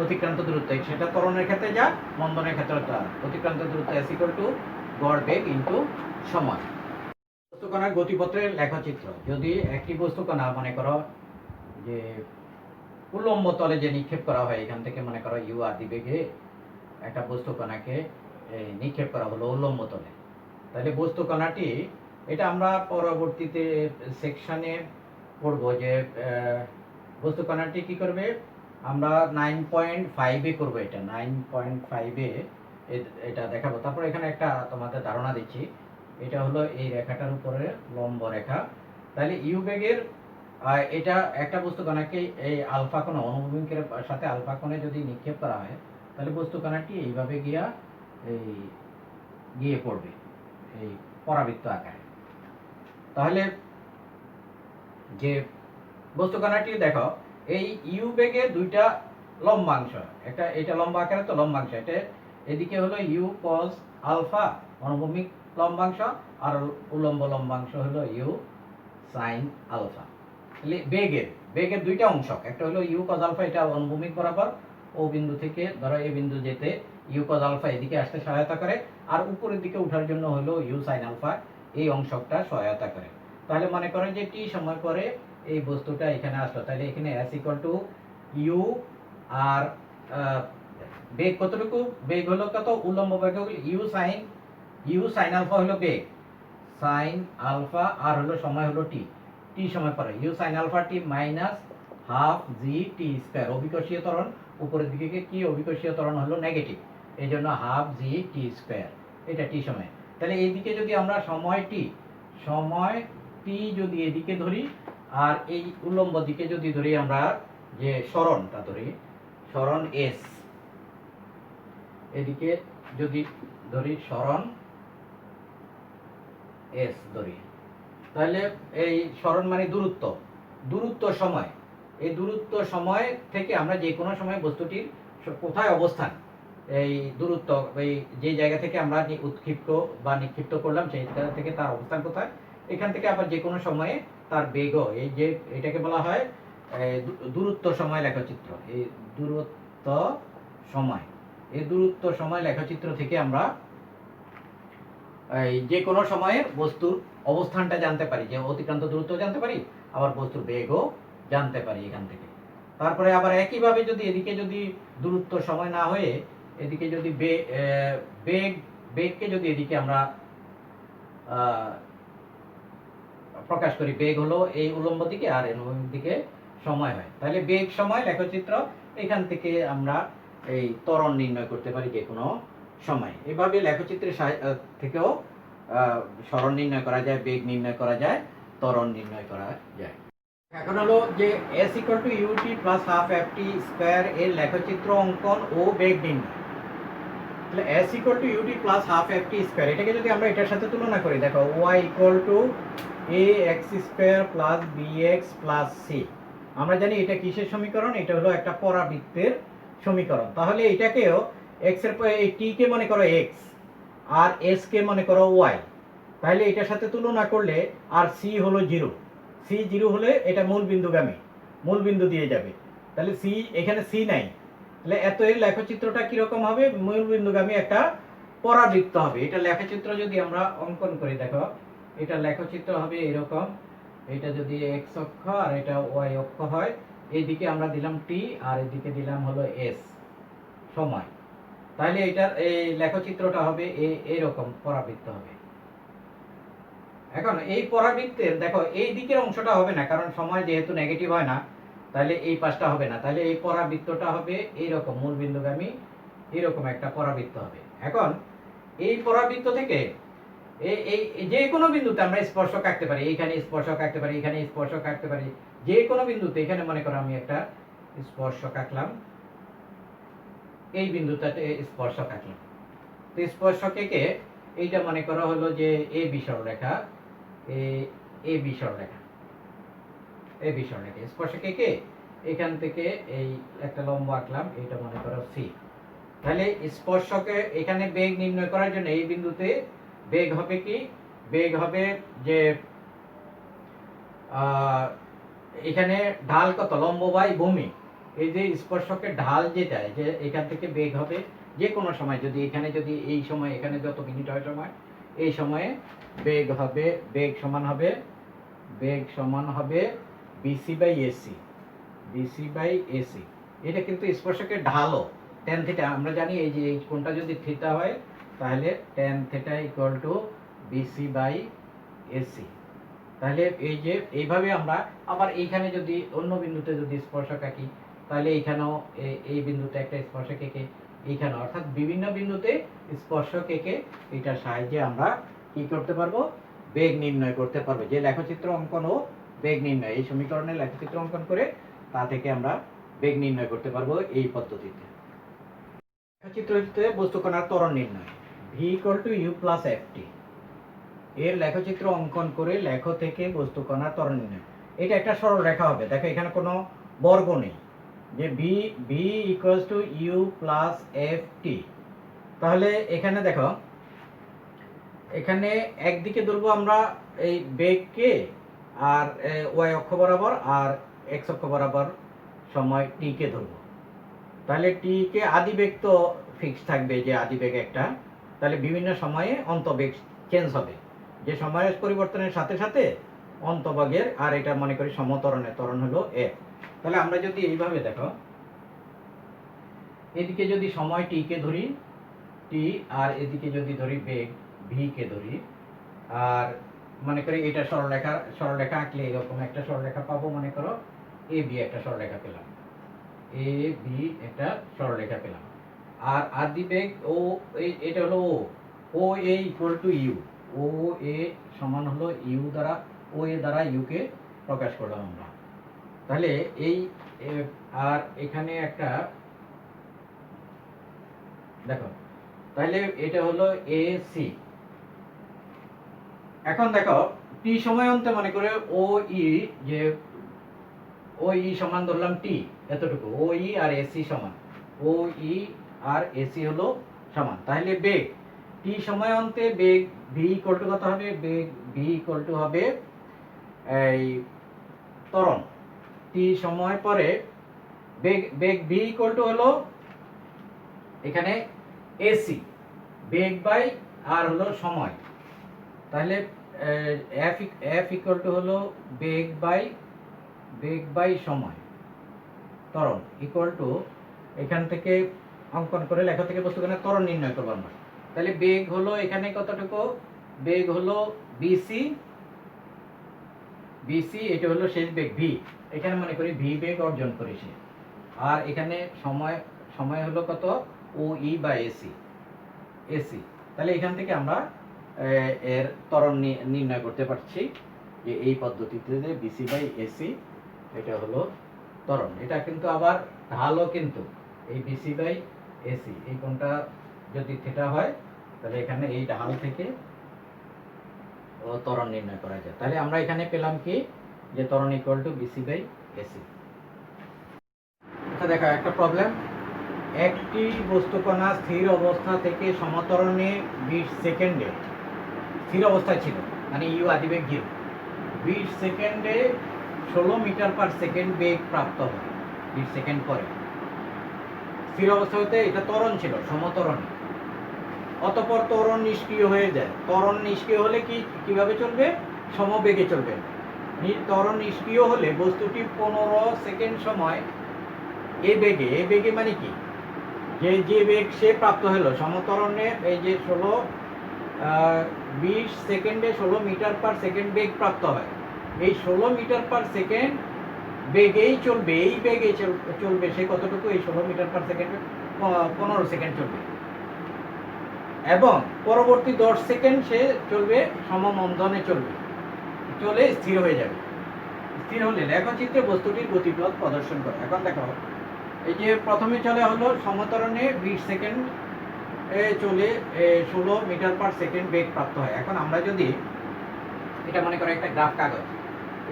অতিক্রান্ত দূরত্ব, সেটা ত্বরণের ক্ষেত্রে যা, মন্দনের ক্ষেত্রে তা। অতিক্রান্ত দূরত্ব এস ইকুয়াল টু গড় বেগ ইন্টু সময়। বস্তু কণার গতিপথের লেখচিত্র। যদি একটি বস্তু কণা মনে করো যে উল্লম্ব তলে যে নিক্ষেপ করা হয়, এখান থেকে মনে করো ইউ আদি বেগে একটা বস্তু কণাকে নিক্ষেপ করা হলো উল্লম্ব তলে। তাহলে বস্তু কণাটি, এটা আমরা পরবর্তীতে সেকশনে পড়বো যে বস্তু কণাটি কি করবে। আমরা 9.5-এ করবো, এটা 9.5-এ এটা দেখাবো। তারপর এখানে একটা তোমাদের ধারণা দিচ্ছি। এটা হলো এই রেখাটার উপরে লম্ব রেখা। তাহলে ইউ বেগের এটা একটা বস্তু কণাকে এই আলফা কোণ, অনুভূমিকের সাথে আলফা কোণে যদি নিক্ষেপ করা হয়, তাহলে বস্তু কণাটি এইভাবে গিয়ে পড়বে এই পরাবৃত্ত আকারে। তাহলে যে বস্তু কণাটি দেখো, এই ইউ বেগের দুইটা লম্বাংশ, একটা এটা লম্বা আকারে, তো লম্বাংশ এটা এদিকে হলো ইউ কজ আলফা অনুভূমিক লম্বাংশ, আর উল্লম্ব লম্বাংশ হলো ইউ সাইন আলফা। বেগের দুইটা অংশ, একটা হলো ইউ কজ আলফা, এটা অনুভূমিক বরাবর ও বিন্দু থেকে ধরো এই বিন্দু যেতে ইউ কজ আলফা এদিকে আসতে সহায়তা করে, আর উপরের দিকে ওঠার জন্য হলো ইউ সাইন আলফা এই অংশটা সহায়তা করে। তাহলে মনে করেন যে টি সময় পরে এই বস্তুটা এখানে আসলো, তাহলে এখানে এস ইকুয়াল টু ইউ, আর বেগ কতটুকু? বেগ হলো কত? উল্লম্ব বেগ হলো ইউ সাইন আলফা হলো বেগ, সাইন আলফা, আর হলো সময় হলো টি। টি সময় পরে U sine alpha T minus half G T square. অভিকর্ষীয় ত্বরণ উপরের দিকে কি? অভিকর্ষীয় ত্বরণ হলো নেগেটিভ, এই জন্য হাফ জি টি স্কয়ার, এটা টি সময়। তাহলে এইদিকে যদি আমরা সময় টি যদি এদিকে ধরি, আর এই উল্লম্ব দিকে যদি ধরি আমরা যে সরণটা ধরি, সরণ এস, এদিকে যদি ধরি সরণ এস ধরি, তাহলে এই সরণ মানে দূরত্ব সময়। এই দূরত্ব সময় থেকে আমরা যে কোনো সময় বস্তুটির কোথায় অবস্থান, এই দূরত্ব, এই যে জায়গা থেকে আমরা উৎক্ষিপ্ত বা নিক্ষিপ্ত করলাম সেই জায়গা থেকে তার অবস্থান কোথায়, এখান থেকে আবার যে কোনো সময়ে তার বেগও, এই যে এটাকে বলা হয় দূরত্ব সময় লেখচিত্র। এই দূরত্ব সময় লেখচিত্র থেকে আমরা এই যে কোনো সময়ের বস্তুর অবস্থানটা জানতে পারি, যে অতিক্রান্ত দূরত্ব জানতে পারি, আবার বস্তুর বেগও জানতে পারি এখান থেকে। তারপরে আবার একইভাবে যদি এদিকে যদি দূরত্ব সময় না হয়ে এদিকে যদি বেগকে যদি এদিকে আমরা প্রকাশ করি, বেগ হলো এই উল্লম্ব দিকে আর অনুভূমিক দিকে সময় হয়, তাহলে বেগ সময় লেখচিত্র, এখান থেকে আমরা এই ত্বরণ নির্ণয় করতে পারি যে কোনো সময়। এভাবে লেখচিত্রের থেকেও সরণ নির্ণয় করা যায়, বেগ নির্ণয় করা যায়, ত্বরণ নির্ণয় করা যায়। এখন হলো যে s equal to ut plus half F T square এর লেখচিত্র অঙ্কন ও বেগ নির্ণয়। তাহলে s equal to ut plus half F T square, এটাকে যদি আমরা এটার সাথে তুলনা করি, দেখো y equal to a x square plus bx plus c। আমরা জানি এটা কিসের সমীকরণ? এটা হলো একটা পরাবৃত্তের সমীকরণ। তাহলে এটাকেও x এর এই t কে মনে করো x, আর s কে মনে করো y। তাহলে এটার সাথে তুলনা করলে, আর c হলো 0, c 0 হলে এটা মূল বিন্দু দিয়ে যাবে। তাহলে c, এখানে c নাই, তাহলে এত এর লেখচিত্রটা কিরকম হবে? মূল বিন্দুগামী একটা পরাবৃত্ত হবে। এটা লেখচিত্র যদি আমরা অঙ্কন করি, দেখো এটা লেখচিত্র হবে এরকম, এটা যদি x অক্ষ আর এটা y অক্ষ হয়, এইদিকে আমরা দিলাম t আর এদিকে দিলাম হলো s সময়, তাহলে এটার এই লেখচিত্রটা হবে এরকম পরাবৃত্ত হবে। এখন এই পরাবৃত্তের দেখো এই দিকের অংশটা হবে না, কারণ সময় যেহেতু নেগেটিভ হয় না, তাহলে এই পাশটা হবে না, তাহলে এই পরাবৃত্তটা হবে এইরকম মূলবিন্দুগামী এরকম একটা পরাবৃত্ত হবে। এখন এই পরাবৃত্ত থেকে এই এই যে কোনো বিন্দুতে আমরা স্পর্শক আঁকতে পারি, এইখানে স্পর্শক আঁকতে পারি, এখানে স্পর্শক আঁকতে পারি, যে কোনো বিন্দুতে। এখানে মনে করো আমি একটা স্পর্শক আঁকলাম, এই বিন্দুটাতে স্পর্শক আঁকলাম। তো স্পর্শক এঁকে এইটা মনে করা হলো যে এ বি সরলরেখা, এ বি সরলরেখা, এ বি সরলরেখা। স্পর্শক এঁকে এখান থেকে এই একটা লম্ব আঁকলাম, এইটা মনে করো সি। তাহলে স্পর্শকে এখানে বেগ নির্ণয় করার জন্য এই বিন্দুতে বেগ হবে কি, বেগ হবে যে এখানে ঢাল কত, লম্ব বাই ভূমি, এই যে স্পর্শকের ঢাল যেটা, যে এখান থেকে বেগ হবে যে কোনো সময়, যদি এখানে যদি এই সময় এখানে যত মিনিট হয় সময়, এই সময়ে বেগ হবে, বেগ সমান হবে bc by ac, bc by ac. এটা কিন্তু স্পর্শকের ঢালও tan থিটা, আমরা জানি এই যে এই কোণটা যদি থিটা হয় তাহলে tan theta equal to bc by ac. তাহলে এই যে এইভাবে আমরা আবার এইখানে যদি অন্য বিন্দুতে যদি স্পর্শক আঁকি, তাহলে এইখানেও এই বিন্দুতে একটা স্পর্শক এঁকে এইখানে, অর্থাৎ বিভিন্ন বিন্দুতে স্পর্শক এঁকে এটার সাহায্যে আমরা কি করতে পারবো, বেগ নির্ণয় করতে পারবো। যে লেখচিত্র অঙ্কন ও বেগ নির্ণয়, এই সমীকরণের লেখচিত্র অঙ্কন করে তা থেকে আমরা বেগ নির্ণয় করতে পারবো এই পদ্ধতিতে। লেখচিত্র হচ্ছে বস্তুকণার ত্বরণ নির্ণয়, v equal to you plus ft. এর লেখচিত্র অঙ্কন করে লেখ থেকে বস্তুকণার ত্বরণ নির্ণয়। এটা একটা সরল রেখা হবে, দেখো এখানে কোনো বর্গ নেই, যে v equals to you plus F t. তাহলে এখানে দেখো, এখানে একদিকে ধরবো আমরা এই বেগকে, আর ওয়াই অক্ষ বরাবর আর এক্স অক্ষ বরাবর সময় টি কে ধরবো। তাহলে টি কে আদিবেগ তো ফিক্স থাকবে, যে আদিবেগ একটা, তাহলে বিভিন্ন সময়ে অন্তবেগ চেঞ্জ হবে, যে সময়ের পরিবর্তনের সাথে সাথে অন্তবেগের, আর এটা মনে করি সমত্বরণের ত্বরণ হলো এফ। তাহলে আমরা যদি এইভাবে দেখো, এদিকে যদি সময় টি কে ধরি টি, আর এদিকে যদি ধরি বেগ ভি কে ধরি, আর মনে করি এটা সরলরেখা আঁকলে এরকম একটা সরলরেখা পাবো, মনে করো এ বি একটা সরলরেখা পেলাম, এ বি একটা সরলরেখা পেলাম। আর আদিবেগ ও এটা হলো ও এ ইকুয়াল টু ইউ, ও এ সমান হলো ইউ দ্বারা, ও এ দ্বারা ইউ কে প্রকাশ করলাম আমরা। তাহলে এই আর এখানে একটা দেখো, তাহলে এটা হলো এ সি। এখন দেখো টি সময় অন্তে মনে করে ও ই, যে ও ই সমান ধরলাম টি এতটুকু, ও ই আর এসি সমান, ও ই আর এসি হলো সমান। তাহলে বেগ টি সময় অন্তে বেগ ভি ইকুয়াল টু কত হবে, বেগ ভি ইকুয়াল টু হবে এই ত্বরণ, টি সময় পরে বেগ ভি ইকুয়াল টু হলো এখানে এসি, বেগ বাই আর হলো সময়। তাহলে এফ ইকুয়াল টু হলো বেগ বাই সময়, ত্বরণ ইকুয়াল টু, এখান থেকে অঙ্কন করে লেখা থেকে বস্তুকণার ত্বরণ নির্ণয় করবো আমরা। তাহলে বেগ হলো এখানে কতটুকু, বেগ হলো বিসি, এটা হলো শেষ বেগ ভি, এখানে মনে করি ভি বেগ অর্জন করেছে। আর এখানে সময় হলো কত, ও ই বা এসি। তাহলে এখান থেকে আমরা এর ত্বরণ নির্ণয় করতে পারছি, যে এই পদ্ধতিতে যে বিসি বাই এসি এটা হলো ত্বরণ। এটা কিন্তু আবার ঢালও, কিন্তু এই বিসি বাই এসি এই কোণটা যদি থিটা হয়, তাহলে এখানে এই ঢাল থেকে ত্বরণ নির্ণয় করা যায়। তাহলে আমরা এখানে পেলাম কি, যে ত্বরণ equal to bc by ac. আচ্ছা দেখো একটা প্রবলেম, একটি বস্তুকণা স্থির অবস্থা থেকে সমত্বরণে 20 সেকেন্ডে স্থির অবস্থায় ছিল, মানে ইউ আদিবেগ 0, 20 সেকেন্ডে 16 মিটার পার সেকেন্ড বেগ প্রাপ্ত হয়। 20 সেকেন্ড পরে স্থির অবস্থা হতে এটা ত্বরণ ছিল, সমত্বরণ। অতঃপর ত্বরণ নিষ্ক্রিয় হয়ে যায়। ত্বরণ নিষ্ক্রিয় হলে কিভাবে চলবে, সমবেগে চলবে, ত্বরণ নিষ্ক্রিয় হলে বস্তুটি 15 সেকেন্ড সময় এ বেগে মানে কি, যে বেগ সে প্রাপ্ত হলো সমতরণে, এই যে 20 সেকেন্ডে 16 মিটার পার সেকেন্ড বেগ প্রাপ্ত হয়, এই 16 মিটার পার সেকেন্ড বেগেই চলবে, এই বেগে চলবে সে কতটুকু, এই 16 মিটার পার সেকেন্ডে 15 সেকেন্ড চলবে, এবং পরবর্তী 10 সেকেন্ড সে চলবে সমমন্দনে চলে স্থির হয়ে যাবে। স্থির হলে লেখচিত্রে বস্তুটির গতিপথ প্রদর্শন করে। এখন দেখো, এই যে প্রথমে চলে হলো সমতরণে 20 সেকেন্ড চলে 16 মিটার পার সেকেন্ড বেগ প্রাপ্ত হয়। এখন আমরা যদি এটা মনে করো একটা গ্রাফ কাগজ,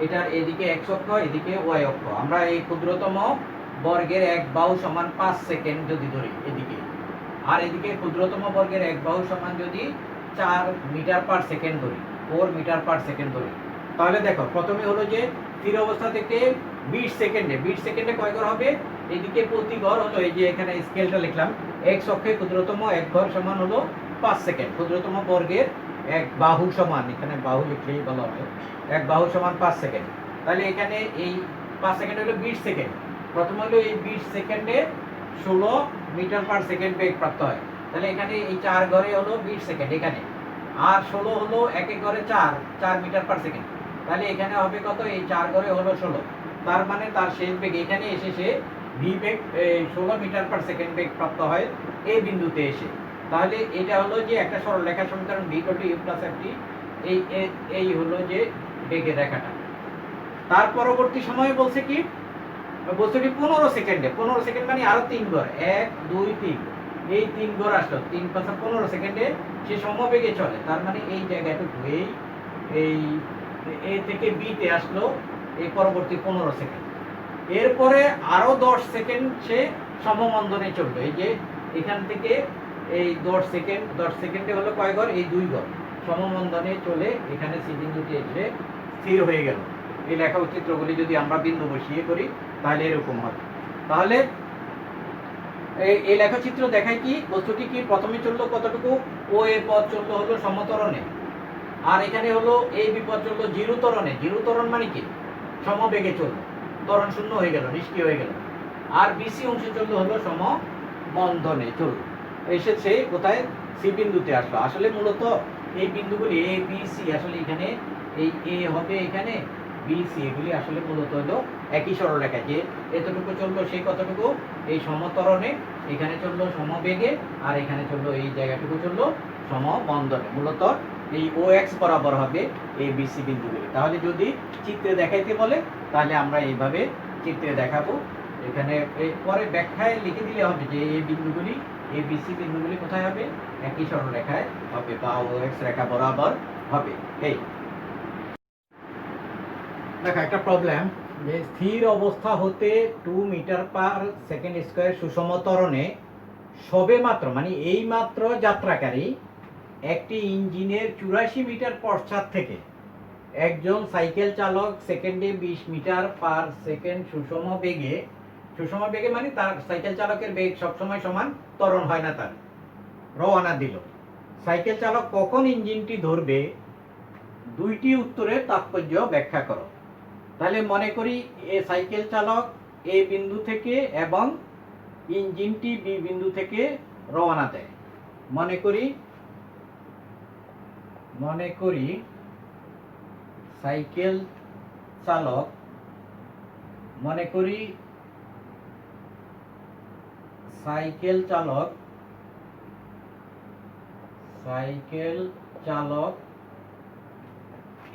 এটার এদিকে x অক্ষ, এদিকে y অক্ষ, আমরা এই ক্ষুদ্রতম বর্গের এক বাহু সমান 5 সেকেন্ড যদি ধরি এদিকে, আর এদিকে ক্ষুদ্রতম বর্গের এক বাহু সমান যদি 4 মিটার পার সেকেন্ড ধরি, 4 মিটার পার সেকেন্ড ধরি, তাহলে দেখো প্রথমে হলো যে স্থির অবস্থা থেকে 20 সেকেন্ডে কয় ঘর হবে, এদিকে প্রতি ঘর হলো, এই যে এখানে স্কেলটা লিখলাম, x অক্ষে ক্ষুদ্রতম এক ঘর সমান হলো 5 সেকেন্ড, ক্ষুদ্রতম বর্গের এক বাহু সমান, এখানে বাহু লিখলেই বলা হয়, এক বাহু সমান 5 সেকেন্ড। তাহলে এখানে এই 5 সেকেন্ড হলো 20 সেকেন্ড, প্রথম হলো এই 20 সেকেন্ডে 16 মিটার পার সেকেন্ড বেগ প্রাপ্ত হয়। তাহলে এখানে এই 4 ঘরে হলো 20 সেকেন্ড এখানে, আর 16 হলো এক এক ঘরে 4 মিটার পার সেকেন্ড, তাহলে এখানে হবে কত, এই 4 ঘরে হলো 16, তার মানে তার শেষ বেগ এখানে এসে সে ভি বেগ 16 মিটার পার সেকেন্ড বেগ প্রাপ্ত হয় এই বিন্দুতে এসে। তাহলে এটা হলো যে একটা সরলরেখা সমীকরণ, v = u + ft, এই হলো যে বেগের রেখাটা। তার পরবর্তী সময়ে বলছে কি, বস্তুটি 15 সেকেন্ড মানে আরো 3 ঘর, 1 2 3, এই 3 ঘর আসলো, 3 × 5 15 সেকেন্ডে সে সমবেগে চলে, তার মানে এই জায়গাটুকু এই এ থেকে বি তে আসলো এই পরবর্তী 15 সেকেন্ড, এরপরে আরো 10 সেকেন্ড সে সমমন্দনে চলবে, এই যে এখান থেকে এই 10 সেকেন্ডে হলো কয় ঘর, এই 2 ঘর, সমমন্দনে চলে এখানে সি বিন্দুতে এসে স্থির হয়ে গেল। এই লেখচিত্রগুলি যদি আমরা বিন্দু বসিয়ে করি তাহলে এরকম হবে। তাহলে এই লেখচিত্র দেখায় কি, বস্তুটি কি প্রথমে চললো কতটুকু, ও এ পথ চললো হলো সমতরণে, আর এখানে হলো এই বিপদ চললো জিরো ত্বরণ মানে কি, সমবেগে চললো, ত্বরণ শূন্য হয়ে গেল, নিষ্ক্রিয় হয়ে গেল, আর বিসি অংশ চললো হলো সমমন্দনে চললো, এসেছে কোথায়, সি বিন্দুতে আসলো। আসলে মূলত এই বিন্দুগুলি এ বি সি, আসলে এখানে এই এ হবে, এখানে বি সি, এগুলি আসলে মূলত হলো একই সরলরেখা, যে এতটুকু চললো সেই কতটুকু এই সমতরণে, এখানে চললো সমবেগে, আর এখানে চললো এই জায়গাটুকু চললো সমমন্দনে, মূলত এই ও এক্স বরাবর হবে এই বিসি বিন্দুগুলি। তাহলে যদি চিত্রে দেখাইতে বলে তাহলে আমরা এইভাবে চিত্রে দেখাবো, এখানে পরে ব্যাখ্যায় লিখে দিলে হবে যে এই বিন্দুগুলি, এই বিসি বিন্দুগুলি কোথায় হবে, একই সরলরেখায় হবে বা ও এক্স রেখা বরাবর হবে। এই দেখো একটা প্রবলেম, যে স্থির অবস্থা হতে 2 মিটার পার সেকেন্ড স্কয়ার সুষম ত্বরণে সবে মাত্র মানে এই মাত্র যাত্রাকারী একটি ইঞ্জিনের 84 মিটার পশ্চাৎ থেকে একজন সাইকেল চালক সেকেন্ডে 20 মিটার পার সেকেন্ড সুষম বেগে মানে তার সাইকেল চালকের বেগ সবসময় সমান, ত্বরণ হয় না, তার রওনা দিল, সাইকেল চালক কখন ইঞ্জিনটি ধরবে, দুইটি উত্তরের তাৎপর্য ব্যাখ্যা করো। তাহলে মনে করি এ সাইকেল চালক এ বিন্দু থেকে এবং ইঞ্জিনটি বি বিন্দু থেকে রওনা দেয়, মনে করি সাইকেল চালক,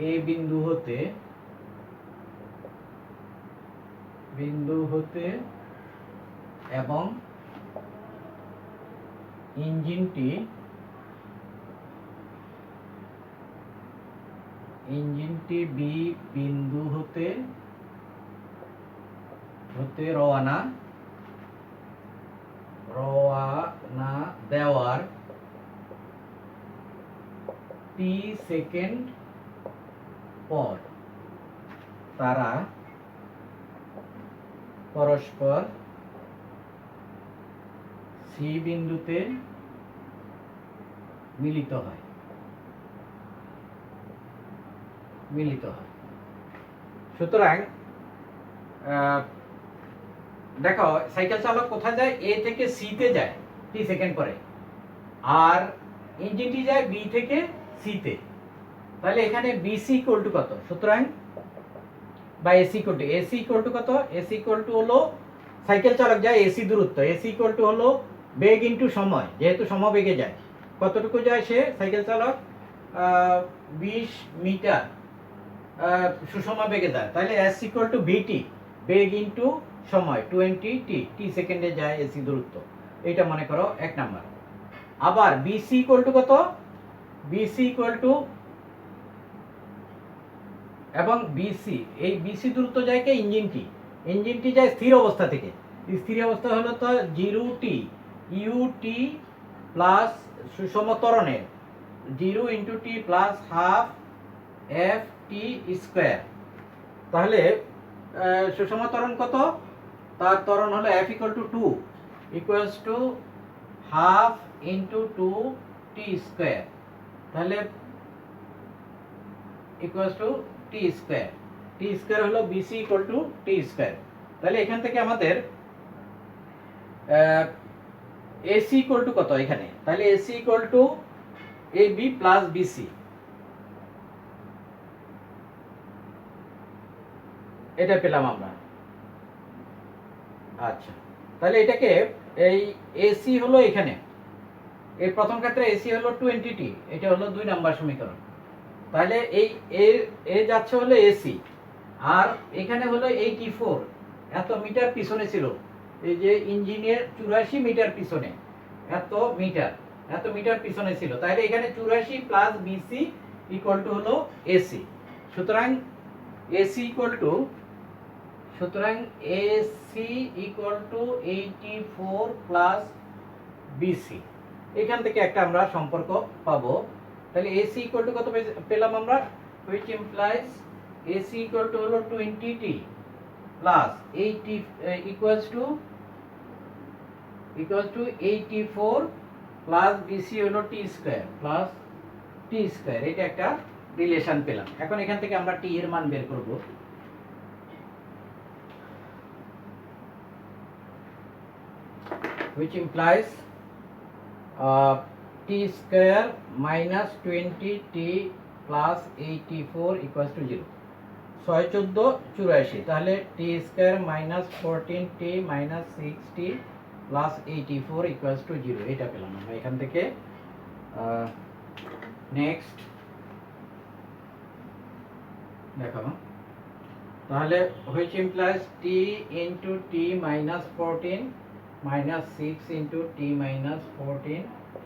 এ বিন্দু হতে এবং ইঞ্জিনটি বি বিন্দু হতে রওনা দেওয়ার টি সেকেন্ড পর তারা পরস্পর সি বিন্দুতে মিলিত হয়। সুতরাং দেখো সাইকেল চালক কোথায় যায়, এ থেকে সি তে যায় টি সেকেন্ড পরে, আর ইঞ্জিনটি যায় বি থেকে সি তে। তাহলে এখানে বিসি ইকুয়াল টু কত, সুতরাং বা এসি ইকুয়াল টু কত, এসি ইকুয়াল টু হলো সাইকেল চালক যায় এসি দূরত্ব, এসি ইকুয়াল টু হলো বেগ ইনটু সময়, যেহেতু সমবেগে যায়, কতটুকু যায় সে সাইকেল চালক 20 মিটার সুষম বেগে যায়, তাহলে এস ইকুয়াল টু ভিটি, বেগ ইনটু সময় 20 টি সেকেন্ডে যায় এসি দূরত্ব, এটা মনে করো 1 নাম্বার। আবার বিসি ইকুয়াল টু কত, বিসি ইকুয়াল টু, এবং বিসি, এই বিসি দূরত্ব যায় কে, ইঞ্জিনটি যায় স্থির অবস্থা থেকে, স্থির অবস্থা হলো তো 0t ইউটি প্লাস সুষম ত্বরণের 0 ইন্টু টি plus half F T square. তাহলে সুষম ত্বরণ কত, তার ত্বরণ হলো F equal to 2 equals to half into 2 T square, তাহলে ইকুয়ালস টু টি স্কোয়ার হলো BC equal to T square. তাহলে এখান থেকে আমাদের এসি ইকুয়াল টু কত এখানে, তাহলে ac equal to a b plus bc, এটা পেলাম আমরা। আচ্ছা, তাহলে এটাকে এই এসি হলো এখানে, এর প্রথম ক্ষেত্রে এসি হলো 20t, এটা হলো 2 নাম্বার সমীকরণ। তাহলে এই এ যাচ্ছে হলো এসি, আর এখানে হলো 84, এত মিটার পিছনে ছিল, এই যে ইঞ্জিনের 84 মিটার পিছনে, এত মিটার পিছনে ছিল, তাহলে এখানে 84 প্লাস বিসি ইকুয়াল টু হলো এসি। সুতরাং ac equal to 84 plus bc, এখান থেকে একটা আমরা সম্পর্ক পাবো। তাহলে এসি ইকুয়াল টু কত পেলাম আমরা, which implies AC equal to হলো 20t plus 80 equals to 84 plus bc হলো টি স্কয়ার, এটা একটা রিলেশন পেলাম। এখন এখান থেকে আমরা টি এর মান বের করব। which implies t square minus 20t plus 84 equals to 0, 6 14 84, তাহলে t square minus 14t minus 6t plus 84 equals to 0, এটা পেলাম আমরা এখান থেকে। নেক্সট দেখো, তাহলে which implies t into t minus 14 minus 6 into t minus 14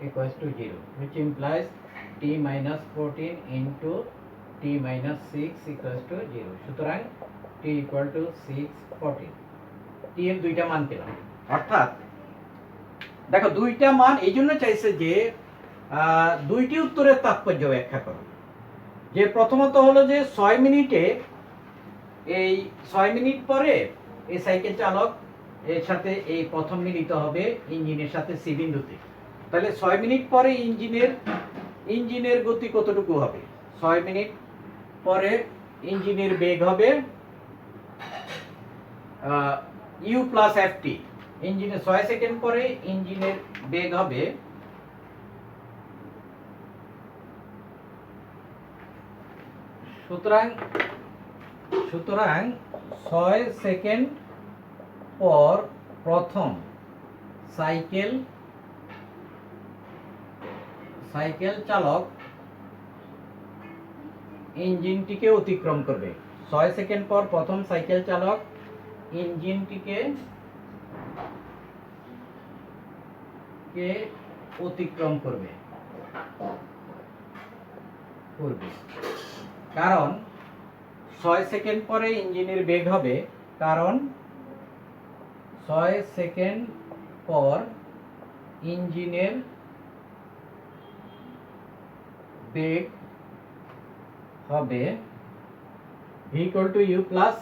equals to 0, which implies t minus 14 into t minus 6 equals to 0. সুতরাং t equal to 6 14, t এর দুইটা মান পেলাম। অর্থাৎ দেখো দুইটা মান এই জন্য চাইছে যে দুইটি উত্তরের তাৎপর্য ব্যাখ্যা করো। যে প্রথমত হলো যে 6 মিনিটে, এই 6 মিনিট পরে এই সাইকেল চালক এর সাথে এই প্রথম মিলিত হবে ইঞ্জিনের সাথে সি বিন্দুতে। তাহলে 6 মিনিট পরে ইঞ্জিনের গতি কতটুকু হবে, 6 মিনিট পরে ইঞ্জিনের বেগ হবে ইউ প্লাস এফ টি, ইঞ্জিনের 6 সেকেন্ড পরে ইঞ্জিনের বেগ হবে সুতরাং 6 সেকেন্ড পর প্রথম সাইকেল চালক ইঞ্জিনটিকে অতিক্রম করবে। 6 সেকেন্ড পর প্রথম সাইকেল চালক ইঞ্জিনটিকে অতিক্রম করবে। কারণ 6 সেকেন্ড পরে ইঞ্জিনের বেগ হবে, কারণ 6 সেকেন্ড পর ইঞ্জিনের বেগ হবে v equal to u plus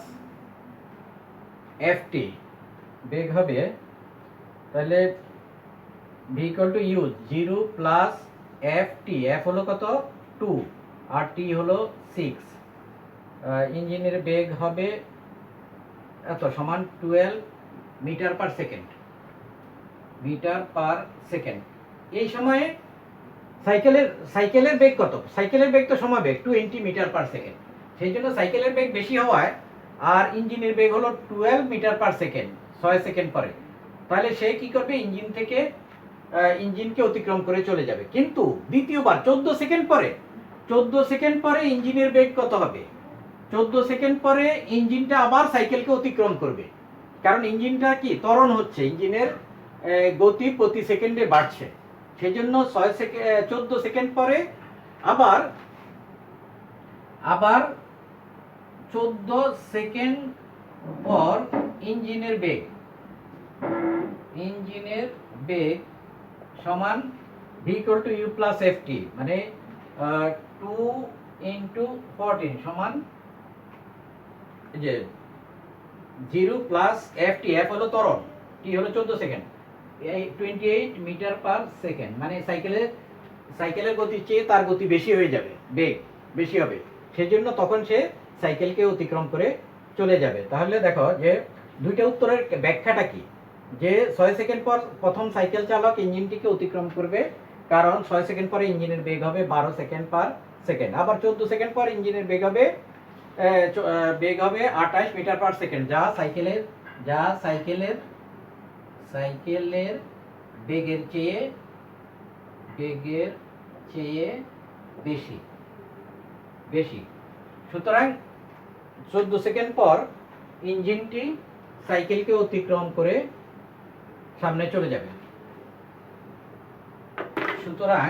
ft, বেগ হবে তাহলে v equal to u 0 plus ft, f হলো কত 2 আর t হলো 6, ইঞ্জিনের বেগ হবে এত সমান 12 মিটার পার সেকেন্ড, এই সময়ে সাইকেলের বেগ কত? সাইকেলের বেগ তো সমাবেগ 20 মিটার পার সেকেন্ড, সেই জন্য সাইকেলের বেগ বেশি হওয়ায় আর ইঞ্জিনের বেগ হলো 12 মিটার পার সেকেন্ড 6 সেকেন্ড পরে, তাহলে সে কি করবে? ইঞ্জিনকে অতিক্রম করে চলে যাবে। কিন্তু দ্বিতীয়বার 14 সেকেন্ড পরে ইঞ্জিনের বেগ কত হবে? 14 সেকেন্ড পরে ইঞ্জিনটা আবার সাইকেলকে অতিক্রম করবে, কারণ ইঞ্জিনটা কি ত্বরণ হচ্ছে, ইঞ্জিনের গতি প্রতি সেকেন্ডে বাড়ছে, সেই জন্য 14 সেকেন্ড পরে আবার 14 সেকেন্ড পর ইঞ্জিনের বেগ সমান v = u + ft, মানে 2 × 14 সমান যে 0 + ft, f হলো ত্বরণ, t হলো 14 সেকেন্ড, 28 মিটার পার সেকেন্ড, মানে সাইকেলের গতির চেয়ে তার গতি বেশি হয়ে যাবে, বেগ বেশি হবে, সেজন্য তখন সে সাইকেলকে অতিক্রম করে চলে যাবে। তাহলে দেখো যে দুইটা উত্তরের ব্যাখ্যাটা কি, যে 6 সেকেন্ড পর প্রথম সাইকেল চালক ইঞ্জিনটিকে অতিক্রম করবে, কারণ 6 সেকেন্ড পরে ইঞ্জিনের বেগ হবে 12 সেকেন্ড পার সেকেন্ড, আবার 14 সেকেন্ড পর ইঞ্জিনের বেগ হবে 28 মিটার পার সেকেন্ড, যা সাইকেলের বেগের চেয়ে বেশি। সুতরাং 14 সেকেন্ড পর ইঞ্জিনটি সাইকেলকে অতিক্রম করে সামনে চলে যাবে। সুতরাং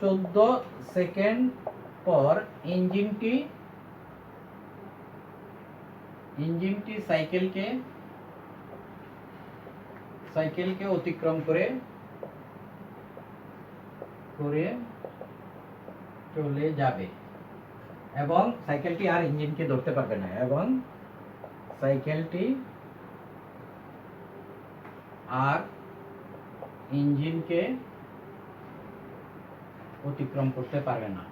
14 সেকেন্ড পর ইঞ্জিনটি সাইকেলকে অতিক্রম করে চলে যাবে এবং সাইকেলটি আর ইঞ্জিনকে ধরতে পারবে না, এবং সাইকেলটি আর ইঞ্জিনকে অতিক্রম করতে পারবে না।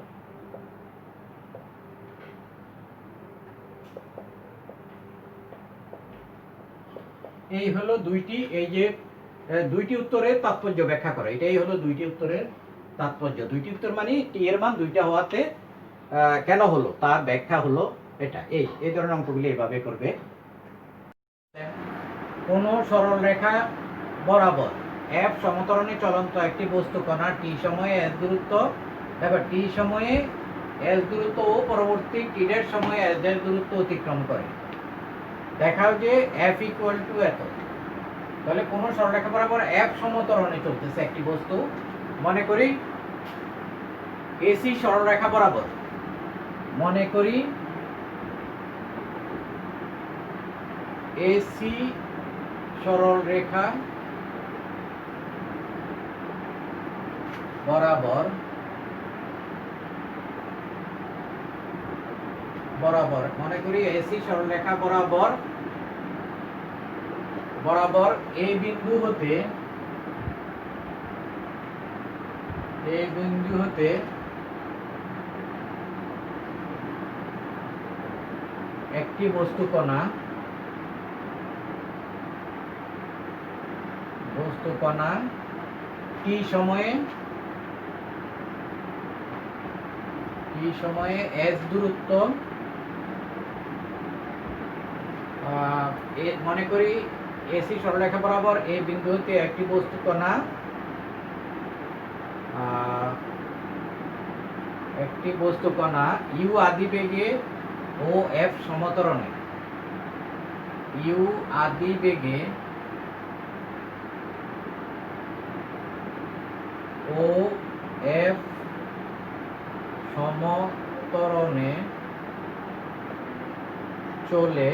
এই হলো দুইটি উত্তরের তাৎপর্য ব্যাখ্যা করা, এটাই হলো দুইটি উত্তরের তাৎপর্য। দুইটি উত্তর মানে টি এর মান দুইটা হওয়াতে কেন হলো তার ব্যাখ্যা হলো এটা। এই ধরনের অঙ্কগুলি এইভাবে করবে। কোন সরল রেখা বরাবর f সমতরণে চলন্ত একটি বস্তু কণা t সময়ে s দূরত্ব, তারপর t সময়ে s দূরত্ব ও পরবর্তী t' সময়ে s' দূরত্ব অতিক্রম করে। দেখাও যে f = এত। তাহলে কোন সরলরেখা বরাবর f সমতরণে চলতেছে একটি বস্তু, মনে করি AC সরলরেখা বরাবর, AC সরলরেখা বরাবর মনে করি AC সরলরেখা বরাবর A বিন্দু হতে একটি বস্তু কণা t সময়ে s দূরত্ব, মনে করি AC সরলরেখা বরাবর A বিন্দু হতে একটি বস্তু কণা u আদি বেগে ও f সমতরণে ও f সমতরণে চলে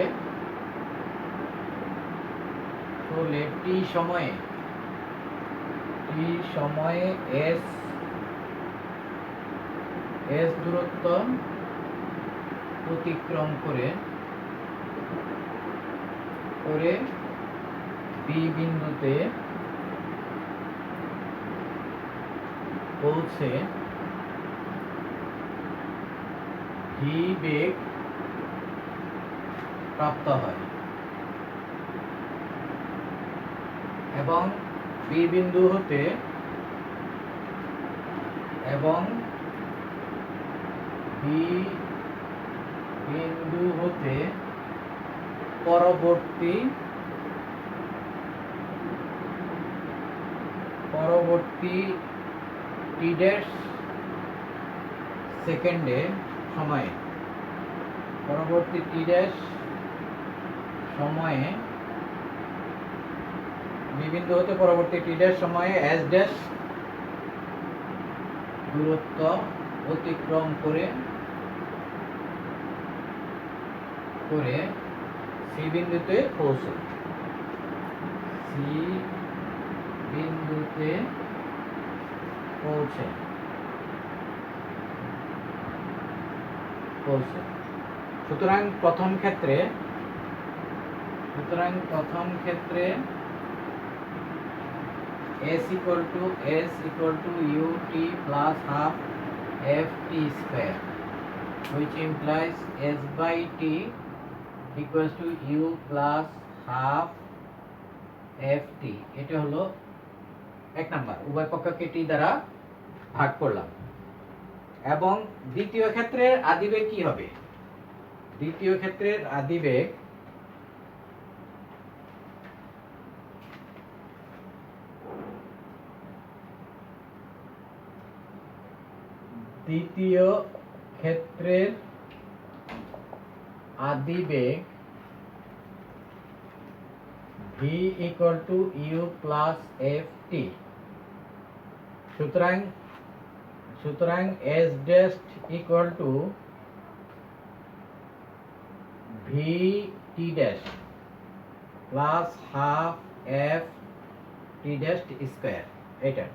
t সময়ে s দূরত্ব অতিক্রম করে B বিন্দুতে পৌঁছে v বেগ প্রাপ্ত হয় এবং বি বিন্দু হতে পরবর্তী টি ড্যাশ সেকেন্ডে সময়ে বি বিন্দু হতে পরবর্তী টি ড্যাশ সময়ে এস ড্যাশ দূরত্ব অতিক্রম করে সি বিন্দুতে পৌঁছে সুতরাং প্রথম ক্ষেত্রে s equal to ut plus half ft square, which implies s by t equals to u plus half ft. এটা হলো এক নাম্বার, উভয় পক্ষকে টি দ্বারা ভাগ করলাম। এবং দ্বিতীয় ক্ষেত্রের আদিবেগ কি হবে? দ্বিতীয় ক্ষেত্রের আদিবেগ v equal to u plus ft. সুতরাং s dash equal to v t dash plus half f t dash square, এটা,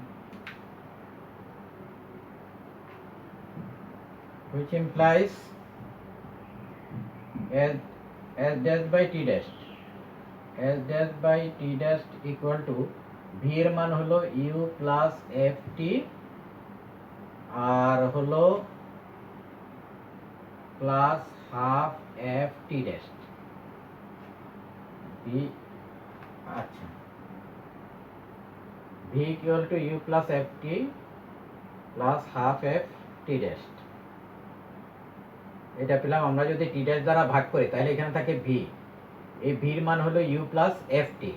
which implies s dash by t dash equal to v এর মান হলো u plus ft আর হলো plus half F T dash V. আচ্ছা, V equal to you plus F T plus half F T dash, এটা পেলাম। আমরা যদি টি ড্যাশ দ্বারা ভাগ করি তাহলে এখানে থাকে ভি, এই ভির মান হলো ইউ প্লাস এফ টি,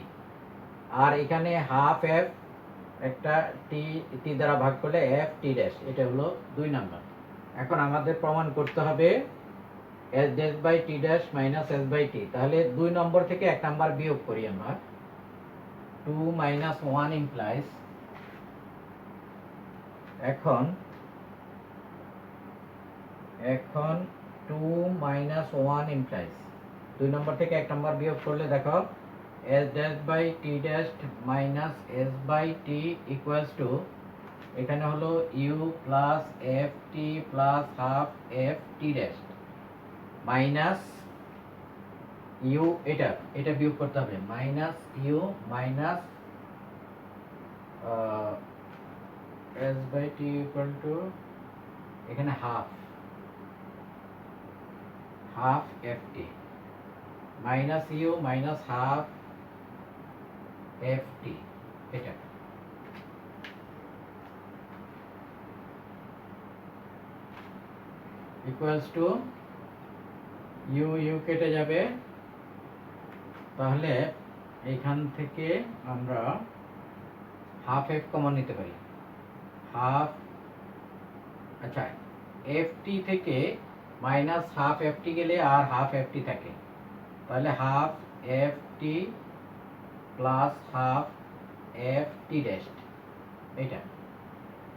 আর এখানে হাফ এফ একটা টি দ্বারা ভাগ করলে এফ টি ড্যাশ, এটা হলো 2 নাম্বার। এখন আমাদের প্রমাণ করতে হবে S dash by T dash minus S by T. তাহলে 2 নম্বর থেকে 1 নাম্বার বিয়োগ করি আমরা। 2 minus 1 implies, এখন 2 minus 1 implies 2 নম্বর থেকে 1 নাম্বার বিয়োগ করলে দেখো s dash by t dash minus s by t equals to, এখানে হলো u plus f t plus half f t dash minus u, এটা বিয়োগ করতে হবে, minus u minus s by t equal to, এখানে half f t minus u minus half f t, এটা equals to u কেটে যাবে। তাহলে এখান থেকে আমরা হাফ এফ কমন নিতে পারি, হাফ, আচ্ছা এফ টি থেকে মাইনাস হাফ এফ টি গেলে আর হাফ এফ টি থাকে, তাহলে half F T plus half F T dash, এটা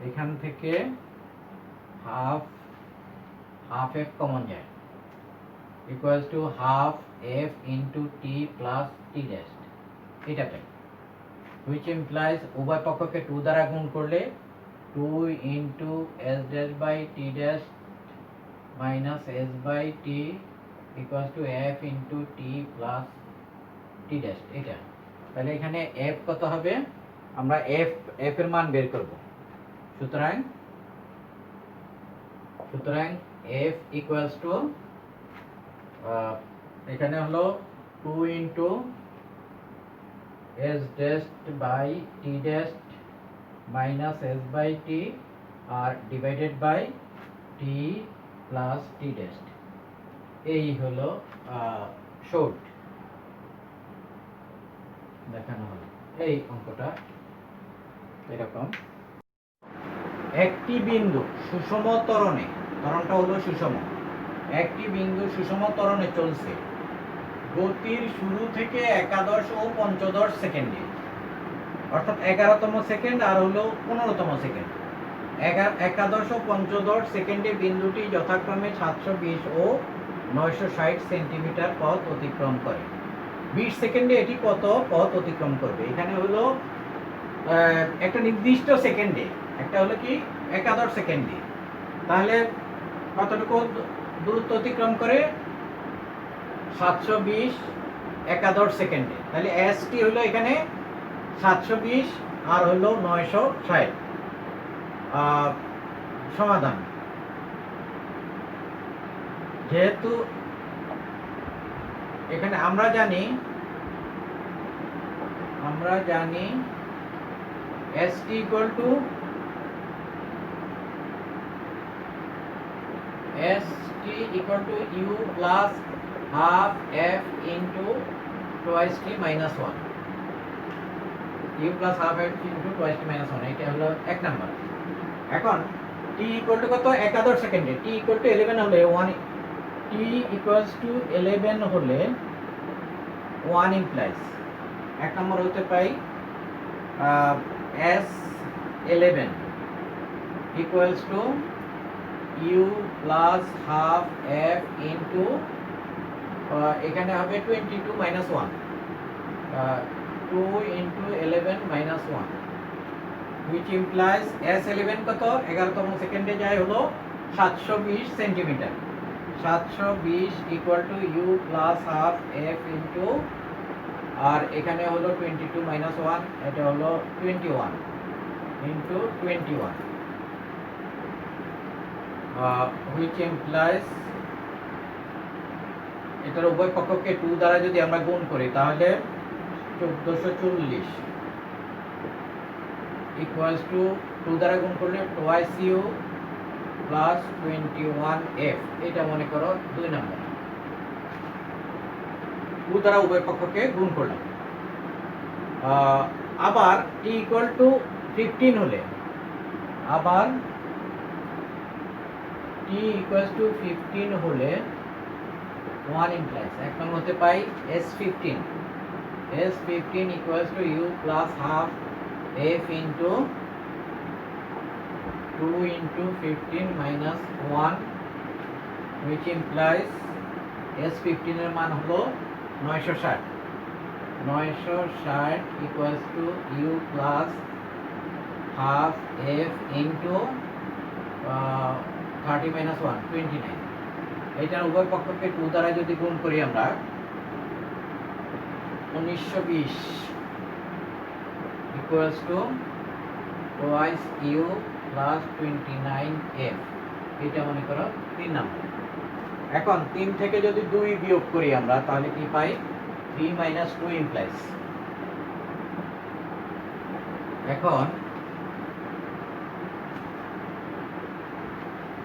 এখান থেকে হাফ এফ কমন যায়, equals to half F into T plus t dash, এটা পাই, হুইচ ইমপ্লাইজ উভয় পক্ষকে 2 দ্বারা গুণ করলে 2 into s dash by T dash minus S by t equals to f into T plus t dash, এটা। তাহলে এখানে এফ কত হবে? আমরা এফ এর মান বের করব। সুতরাং এফ ইকুয়ালস টু এখানে হলো 2 ইন্টু s dash by t dash minus s by t আর divided by t plus t dash. এই হলো শর্ট দেখানো হলো। এই অঙ্কটা এরকম, একটি বিন্দু সুষম ত্বরণে, ত্বরণটা হলো সুষম, একটি বিন্দু সুষম ত্বরণে চলছে গতির শুরু থেকে একাদশ ও পঞ্চদশ সেকেন্ডে, অর্থাৎ 11তম সেকেন্ড আর হলো 15তম সেকেন্ড। একাদশ ও পঞ্চদশ সেকেন্ডে বিন্দুটি যথাক্রমে 720 ও 960 সেন্টিমিটার পথ অতিক্রম করে। 20 সেকেন্ডে এটি কত পথ অতিক্রম করবে? এখানে হলো একটা নির্দিষ্ট সেকেন্ডে, একটা হলো কি একাদশ সেকেন্ডে, তাহলে কতটুকু দূরত্ব অতিক্রম করে? 720 একাদশ সেকেন্ডে। তাহলে এস টি হলো এখানে 720 আর হলো 960। সমাধান, যেহেতু এখানে আমরা জানি s t equal to you plus half F into twice t minus 1, u plus half F into twice t minus 1, এটা হলো এক নাম্বার। এখন টি ইকুয়াল টু কত? একাদশ সেকেন্ডে। টি ইকুয়াল টু 11 হলে 1, টি ইকুয়ালস টু 11 হলে 1 ইমপ্লাইজ এক নম্বর হতে পাই S 11 equals to you plus half F into এখানে হবে 22 minus 1, 2 into 11 minus 1, which implies S11 কত? 11তম সেকেন্ডে যায় হলো 720 centimetre. 720 equal to you plus half F into, আর এখানে হলো 22 মাইনাস 1, এটা হলো 21 ইন্টু 21, which implies এটার উভয় পক্ষকে 2 দ্বারা যদি আমরা গুণ করি তাহলে 1440 ইকুয়ালস টু 2 দ্বারা গুণ করলে টোয়াইস ইউ প্লাস 21 এফ, এটা মনে করো 2 নম্বর। 2 দ্বারা উভয় পক্ষকে গুণ করলাম। আবার টি ইকুয়াল টু 15 হলে, আবার টি ইকুয়ালস টু 15 হলে 1 ইমপ্লাইজ এক নম্বর হতে পাই S15 equals to you plus half f into 2 into 15 minus 1, which implies S15 এর মান হলো 960 equals to u plus half f into 30 minus 1, 29। এটার উভয় পক্ষকে 2 দ্বারা যদি গুণ করি আমরা 1920 equals to twice u plus 29f, এটা মনে করো 3 নাম্বার। এখন 3 থেকে যদি 2 বিয়োগ করি আমরা তাহলে কি পাই? 3 minus 2 implies। এখন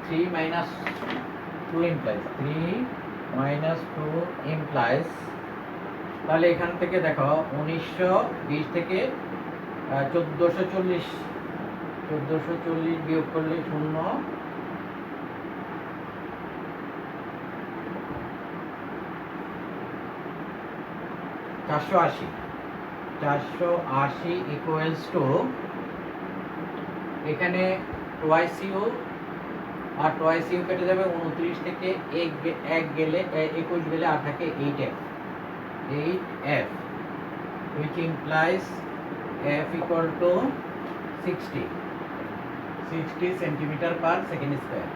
3 minus 2 implies, 3 minus 2 implies, তাহলে এখান থেকে দেখো 1920 থেকে 1440 বিয়োগ করলে 0, 480 ইকুয়ালস টু এখানে টোয়াইস ইউ আর টোয়াইস ইউ কেটে যাবে, 29 থেকে 1 গেলে 21 গেলে আর থাকে 8f, which implies f equal to 60 centimetre per second square.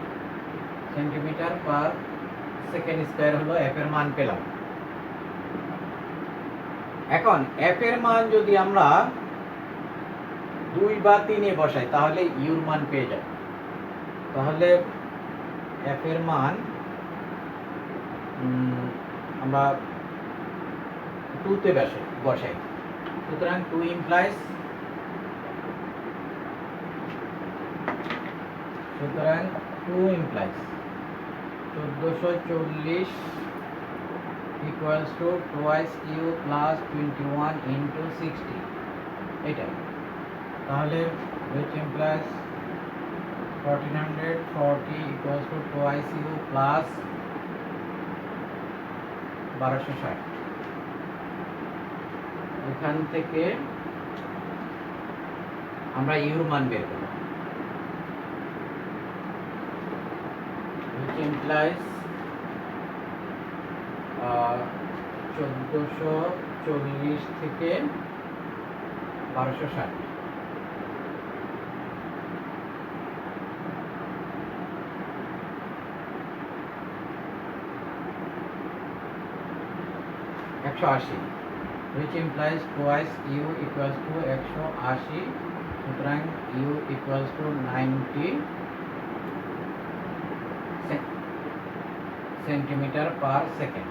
Centimetre per second square হলো f এর মান পেলাম। এখন f এর মান যদি আমরা 2 বা 3 এ বসাই তাহলে u এর মান পেয়ে যাব। তাহলে f এর মান আমরা 2 তে বসাই। সুতরাং 2 ইমপ্লাইজ, সুতরাং 2 implies 1440 equals to twice q plus 21 into 60, এটা তাহলে which implies 1440 equals to twice u plus 1260। এখান থেকে আমরা ইউর মান বের করব, which implies 1440 থেকে 1260। which implies twice u equals to 180, সুতরাং u equals to 90 centimetre per second.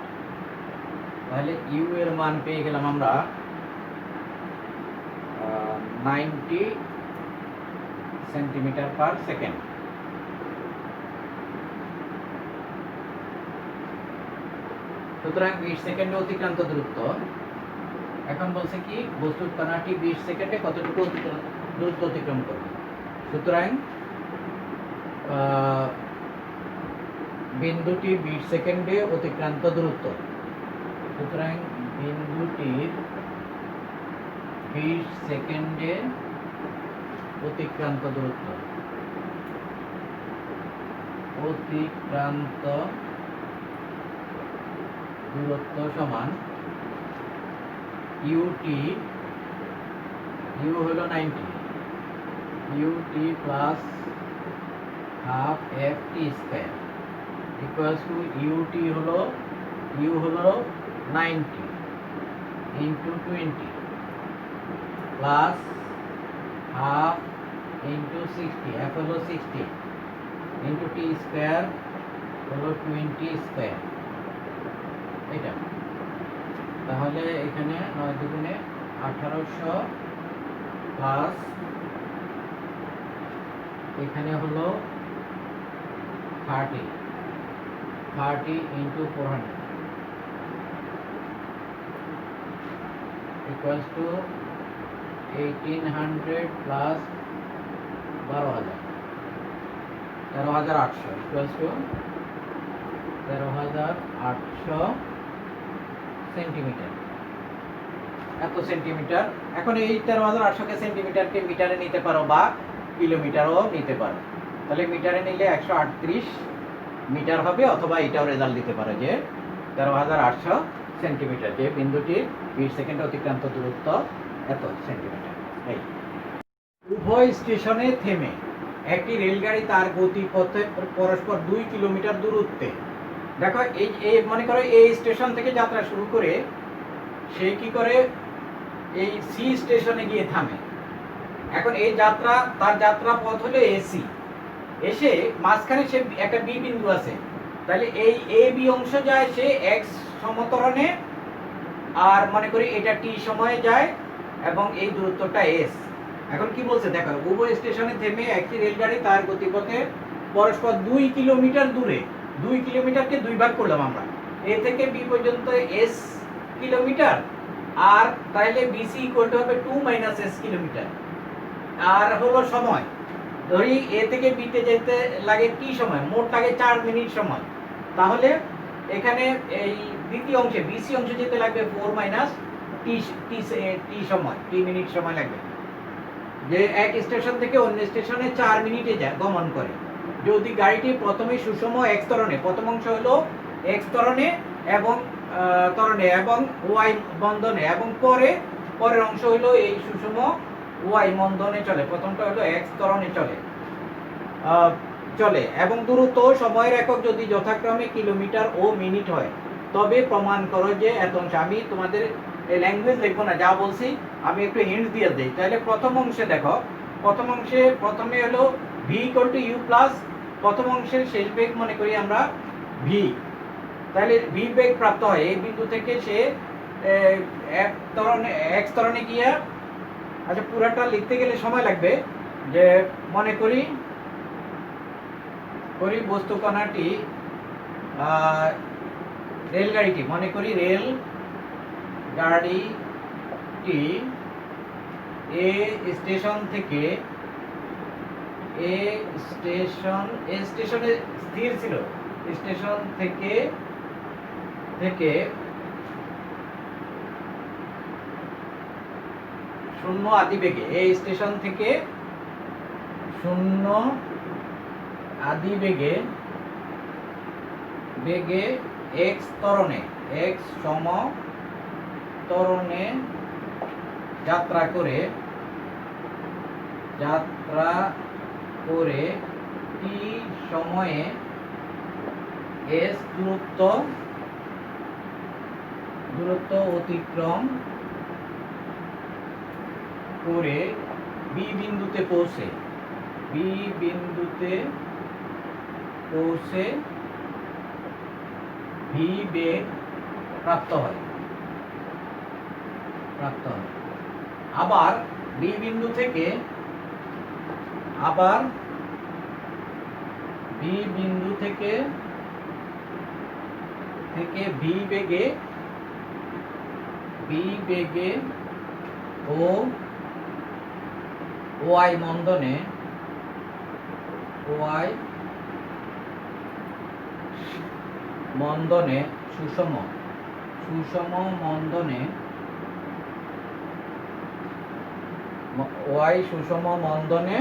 তাহলে ইউ এর মান পেয়ে গেলাম আমরা 90 সেন্টিমিটার পার সেকেন্ড। সুতরাং 20 সেকেন্ডে অতিক্রান্ত দূরত্ব, এখন বলছে কি বস্তুর কণাটি 20 সেকেন্ডে কতটুকু দূরত্ব অতিক্রম করবে। সুতরাং বিন্দুটি 20 সেকেন্ডে অতিক্রান্ত দূরত্ব, সুতরাং বিন্দুটির 20 সেকেন্ডে অতিক্রান্ত দূরত্ব, অতিক্রান্ত দূরত্ব সমান ইউটি, ইউ হলো 90, ut plus half F T square equals to ut হলো ইউ হলো 90 into 20 plus half into 60, f হলো 60 ইন্টু টি স্কয়ার হলো 20 স্কয়ার, এটা তাহলে এখানে 9 দুগুণে 1800 প্লাস এখানে হলো 30 into 400 equals to 1800 plus 13800 equals to 13800 centimetre, এত সেন্টিমিটার। এখন এই 13800 কে সেন্টিমিটারকে মিটারে নিতে পারো বা কিলোমিটারও নিতে পারো, তাহলে মিটারে নিলে 138 মিটার হবে, অথবা এটাও রেজাল্ট দিতে পারো যে 13800 সেন্টিমিটার, যে বিন্দুটি 20 সেকেন্ডে অতিক্রান্ত দূরত্ব এত সেন্টিমিটার। এই উভয় স্টেশনে থেমে একটি রেলগাড়ি তার গতিপথে পরস্পর 2 কিলোমিটার দূরত্বে, দেখো এই মনে করো এই স্টেশন থেকে যাত্রা শুরু করে সে কি করে এই সি স্টেশনে গিয়ে থামে। এখন এই তার যাত্রা পথ হলো এসি, এসে মাঝখানে সে একটা বি বিন্দু আছে, তাহলে এই এ বি অংশ যায় সে এক্স সমতরণে, আর মনে করি এটা টি সময়ে যায় এবং এই দূরত্বটা এস। এখন কি বলছে দেখো, উভয় স্টেশনে থেমে একটি রেলগাড়ি তার গতিপথে পরস্পর 2 কিলোমিটার দূরে, 2 কিলোমিটারকে 2 ভাগ করলাম আমরা, এ থেকে বি পর্যন্ত এস কিলোমিটার, আর তাহলে বিসি ইকুয়াল টু হবে 2 মাইনাস এস কিলোমিটার, আর হলো সময় ধরি এ থেকে বিতে যেতে লাগে টি সময়, মোট লাগে 4 মিনিট সময়, তাহলে এখানে এই দ্বিতীয় অংশে বিসি অংশে যেতে লাগবে 4 মাইনাস টি সময়, টি মিনিট সময় লাগবে, যে এক স্টেশন থেকে অন্য স্টেশনে 4 মিনিটে যায় গমন করে। যদি গাড়িটি প্রথমে সুষম এক্স ত্বরণে, প্রথম অংশ হলো এক্স ত্বরণে এবং ওয়াই বন্ধনে, এবং পরের অংশ হলো এই সুষম ওয়াই বন্ধনে চলে, প্রথমটা হলো এক্স ত্বরণে চলে এবং দূরত্ব সময়ের একক যদি যথাক্রমে কিলোমিটার ও মিনিট হয়, তবে প্রমাণ করো যে এত অংশ। আমি তোমাদের এই ল্যাঙ্গুয়েজ লিখবো না, যা বলছি আমি একটু হিন্ট দিয়ে দিই। তাহলে প্রথম অংশে দেখো, প্রথম অংশে প্রথমে হলো v equal to you plus প্রথম অংশের শেষ বেগ মনে করি আমরা ভি, তাহলে ভি বেগ প্রাপ্ত হয় এই বিন্দু থেকে সে এক ত্বরণে গিয়ে, আচ্ছা পুরাটা লিখতে গেলে সময় লাগবে, যে মনে করি বস্তু কণাটি রেলগাড়িটি, মনে করি রেল গাড়িটি এ স্টেশন থেকে স্টেশনে স্থির ছিল, স্টেশন থেকে শূন্য আদি বেগে, এই স্টেশন থেকে শূন্য আদি বেগে এক্স ত্বরণে, এক্স সম ত্বরণে যাত্রা করে টি সময়ে এস দূরত্ব অতিক্রম করে বি বিন্দুতে পৌঁছে ভি বেগ প্রাপ্ত হয়। আবার বি বিন্দু থেকে ভি বেগে ও ওয়াই মন্দনে সুষম মন্দনে ওয়াই সুষম মন্দনে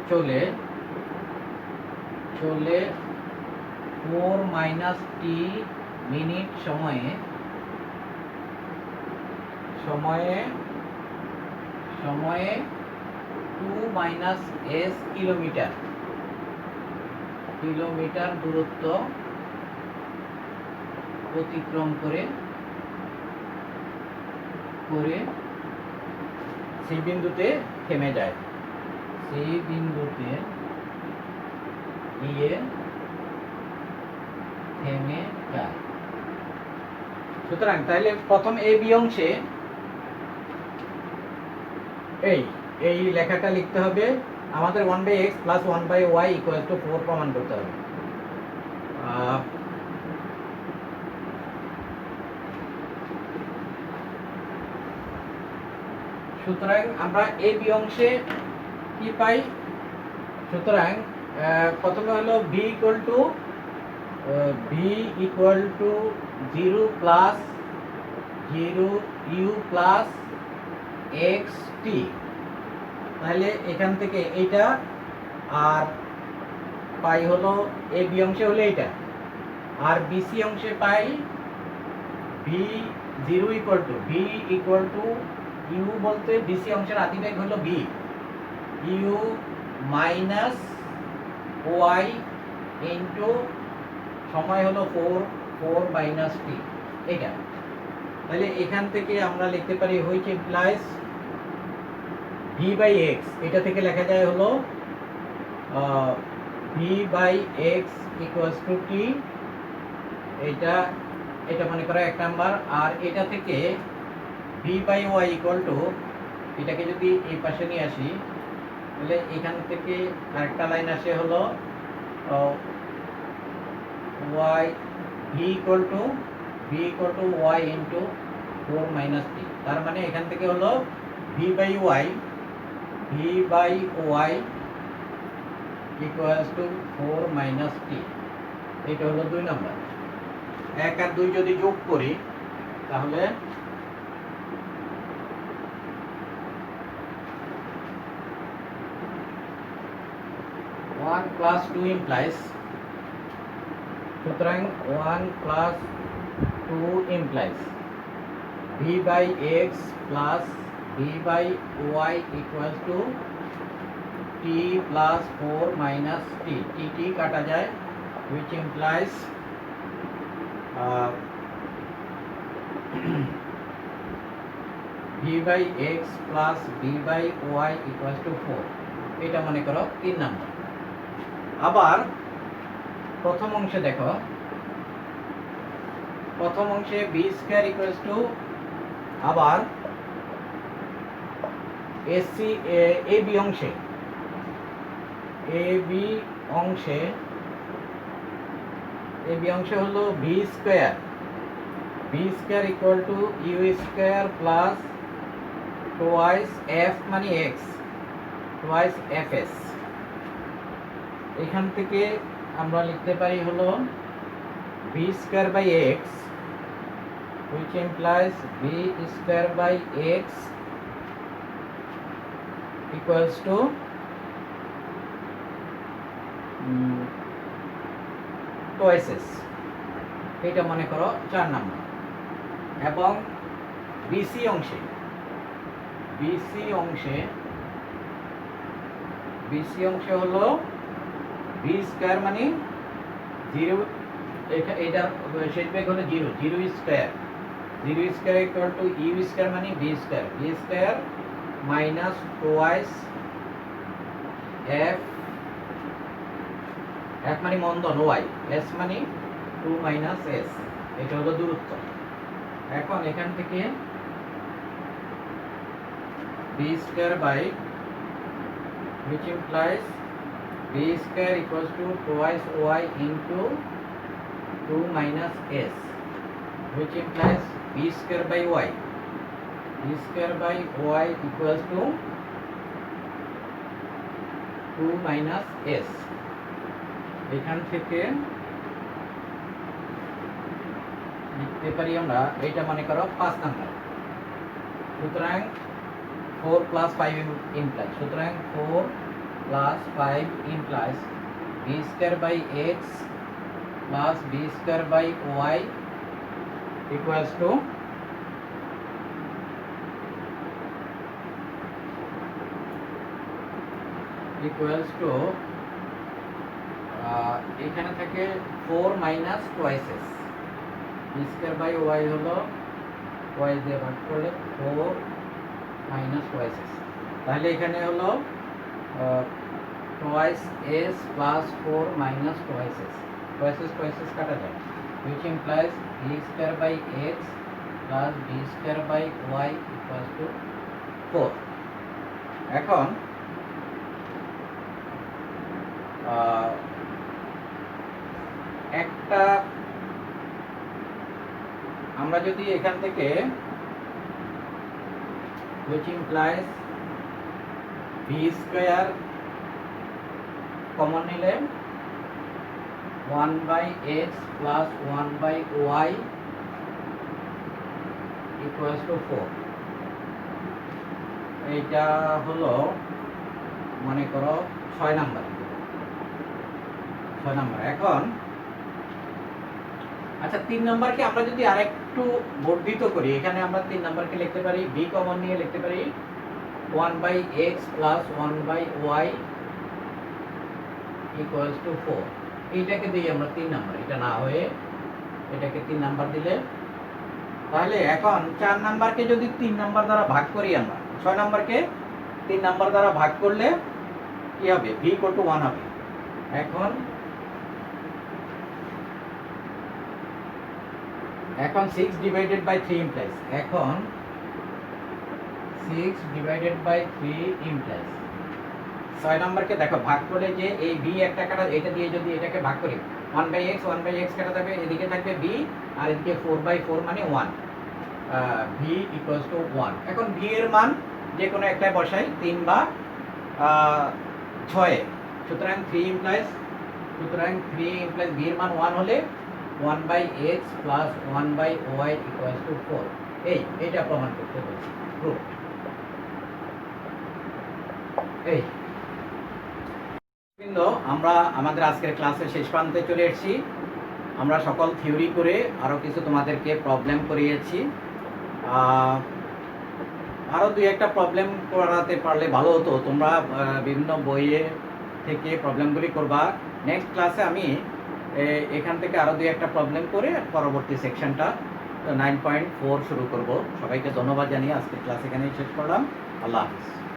চলে 4 - t মিনিট সময়ে 2 - s কিলোমিটার দূরত্ব অতিক্রম করে সি বিন্দুতে থেমে যায়, সুতরাং তাহলে প্রথম এ বি অংশে এই লেখাটা লিখতে হবে, আমাদের 1/x + 1/y = 4 প্রমাণ করতে হবে। সুতরাং আমরা এ বি অংশে কি পাই? সুতরাং প্রথমে হলো v = 0 u প্লাস xt, তাহলে এখান থেকে এইটা আর পাই হলো এ বি অংশে হলো এইটা, আর বিসি অংশে পাই v0 = u বলতে বিসি অংশের আদিবেগ হলো v, u minus y into সময় হলো 4 - t, এটা। তাহলে এখান থেকে আমরা লিখতে পারি হুইচ ইমপ্লাইজ v/x, এটা থেকে লেখা যায় হলো v/x = t, এটা মনে করো 1 নাম্বার। আর এটা থেকে v/y = এটাকে যদি এই পাশে নিয়ে আসি, তাহলে এখান থেকে আরেকটা লাইন আসে হলো y v = y into 4 - t, তার মানে এখান থেকে হলো v/y = 4 - t, এটা হলো 2 নাম্বার। 1 আর 2 যদি যোগ করি তাহলে 1 + 2 implies, সুতরাং 1 + 2 implies v/x plus v/y = t plus 4 minus t, t কাটা যায়, which implies v/x plus v/y = 4, এটা মনে করো 3 নাম্বার। আবার প্রথম অংশে দেখো, প্রথম অংশে বি স্কয়ার ইকুয়ালস টু আবার এসি এ বি অংশে হলো b square equal to you square plus twice F মানে এক্স টোয়াইস এফ এস। এখান থেকে আমরা লিখতে পারি হলো b square by x which implies b square by x equals to twice s। এটা মনে করো 4 নাম্বার। এবং বিসি অংশে হলো বি স্কয়ার মানে 0, এটা শেষ বেগ হলো 0 square equal to you square মানে B square minus twice F মানে মন্দন ওয়াই, এস মানে 2 মাইনাস এস। এটা হলো দূরত্ব। এখন এখান থেকে b square by which implies b square equals to twice y into 2 minus s, which implies b square by y equals to 2 minus s। এখান থেকে লিখতে পারি আমরা, এটা মনে করো 5 নাম্বার। সুতরাং 4 plus 5 implies, সুতরাং 4 plus 5 implies b square by x plus b square by y equals to এখানে থাকে 4 minus twice s। b square by y হলো y দিয়ে ভাগ করলে 4 minus twice s। তাহলে এখানে হলো twice s plus 4 minus twice s, twice s কাটা যায়, which implies b square by x plus b square by y equals to 4। এখন একটা আমরা যদি এখান থেকে which implies b square common নিলে 1 by x plus 1 by y equals to 4। এইটা হলো মনে করো 6 নাম্বার। এখন আচ্ছা 3 নাম্বারকে আমরা যদি আরেকটু বর্ধিত করি, এখানে আমরা 3 নাম্বারকে লিখতে পারি b কমন নিয়ে লিখতে পারি 1 by x plus 1 by y equals to 4। এইটাকে দিই আমরা 3 নাম্বার, এটা না হয়ে এটাকে 3 নাম্বার দিলে, তাহলে এখন 4 নাম্বারকে যদি 3 নাম্বার দ্বারা ভাগ করি আমরা, 6 নাম্বারকে 3 নাম্বার দ্বারা ভাগ করলে কি হবে, v equal to 1 হবে। এখন 6 divided by 3 implies, 6 নাম্বারকে দেখো ভাগ করে যে এই b একটা কাটা, এটা দিয়ে যদি এটাকে ভাগ করি 1 by x কাটা যাবে, এদিকে থাকবে b আর এদিকে 4/4 মানে 1, v equals to 1। এখন v এর মান যে কোনো একটাই বসাই, 3 বা 6। সুতরাং 3 implies v এর মান 1 হলে 1 by x plus 1 by y equals to 4। এইটা প্রমাণ করতে বলছি, প্রুফ। কিন্তু আমরা আমাদের আজকের ক্লাসের শেষ প্রান্তে চলে এসেছি। আমরা সকল থিওরি করে আরও কিছু তোমাদেরকে প্রবলেম করিয়েছি। আরও 2-1টা প্রবলেম করাতে পারলে ভালো হতো। তোমরা বিভিন্ন বইয়ে থেকে প্রবলেমগুলি করবা। নেক্সট ক্লাসে আমি এখান থেকে আরও 2-1টা প্রবলেম করে পরবর্তী সেকশনটা 9.4 শুরু করব। সবাইকে ধন্যবাদ জানিয়ে আজকের ক্লাস এখানেই শেষ করলাম। আল্লাহ হাফিজ।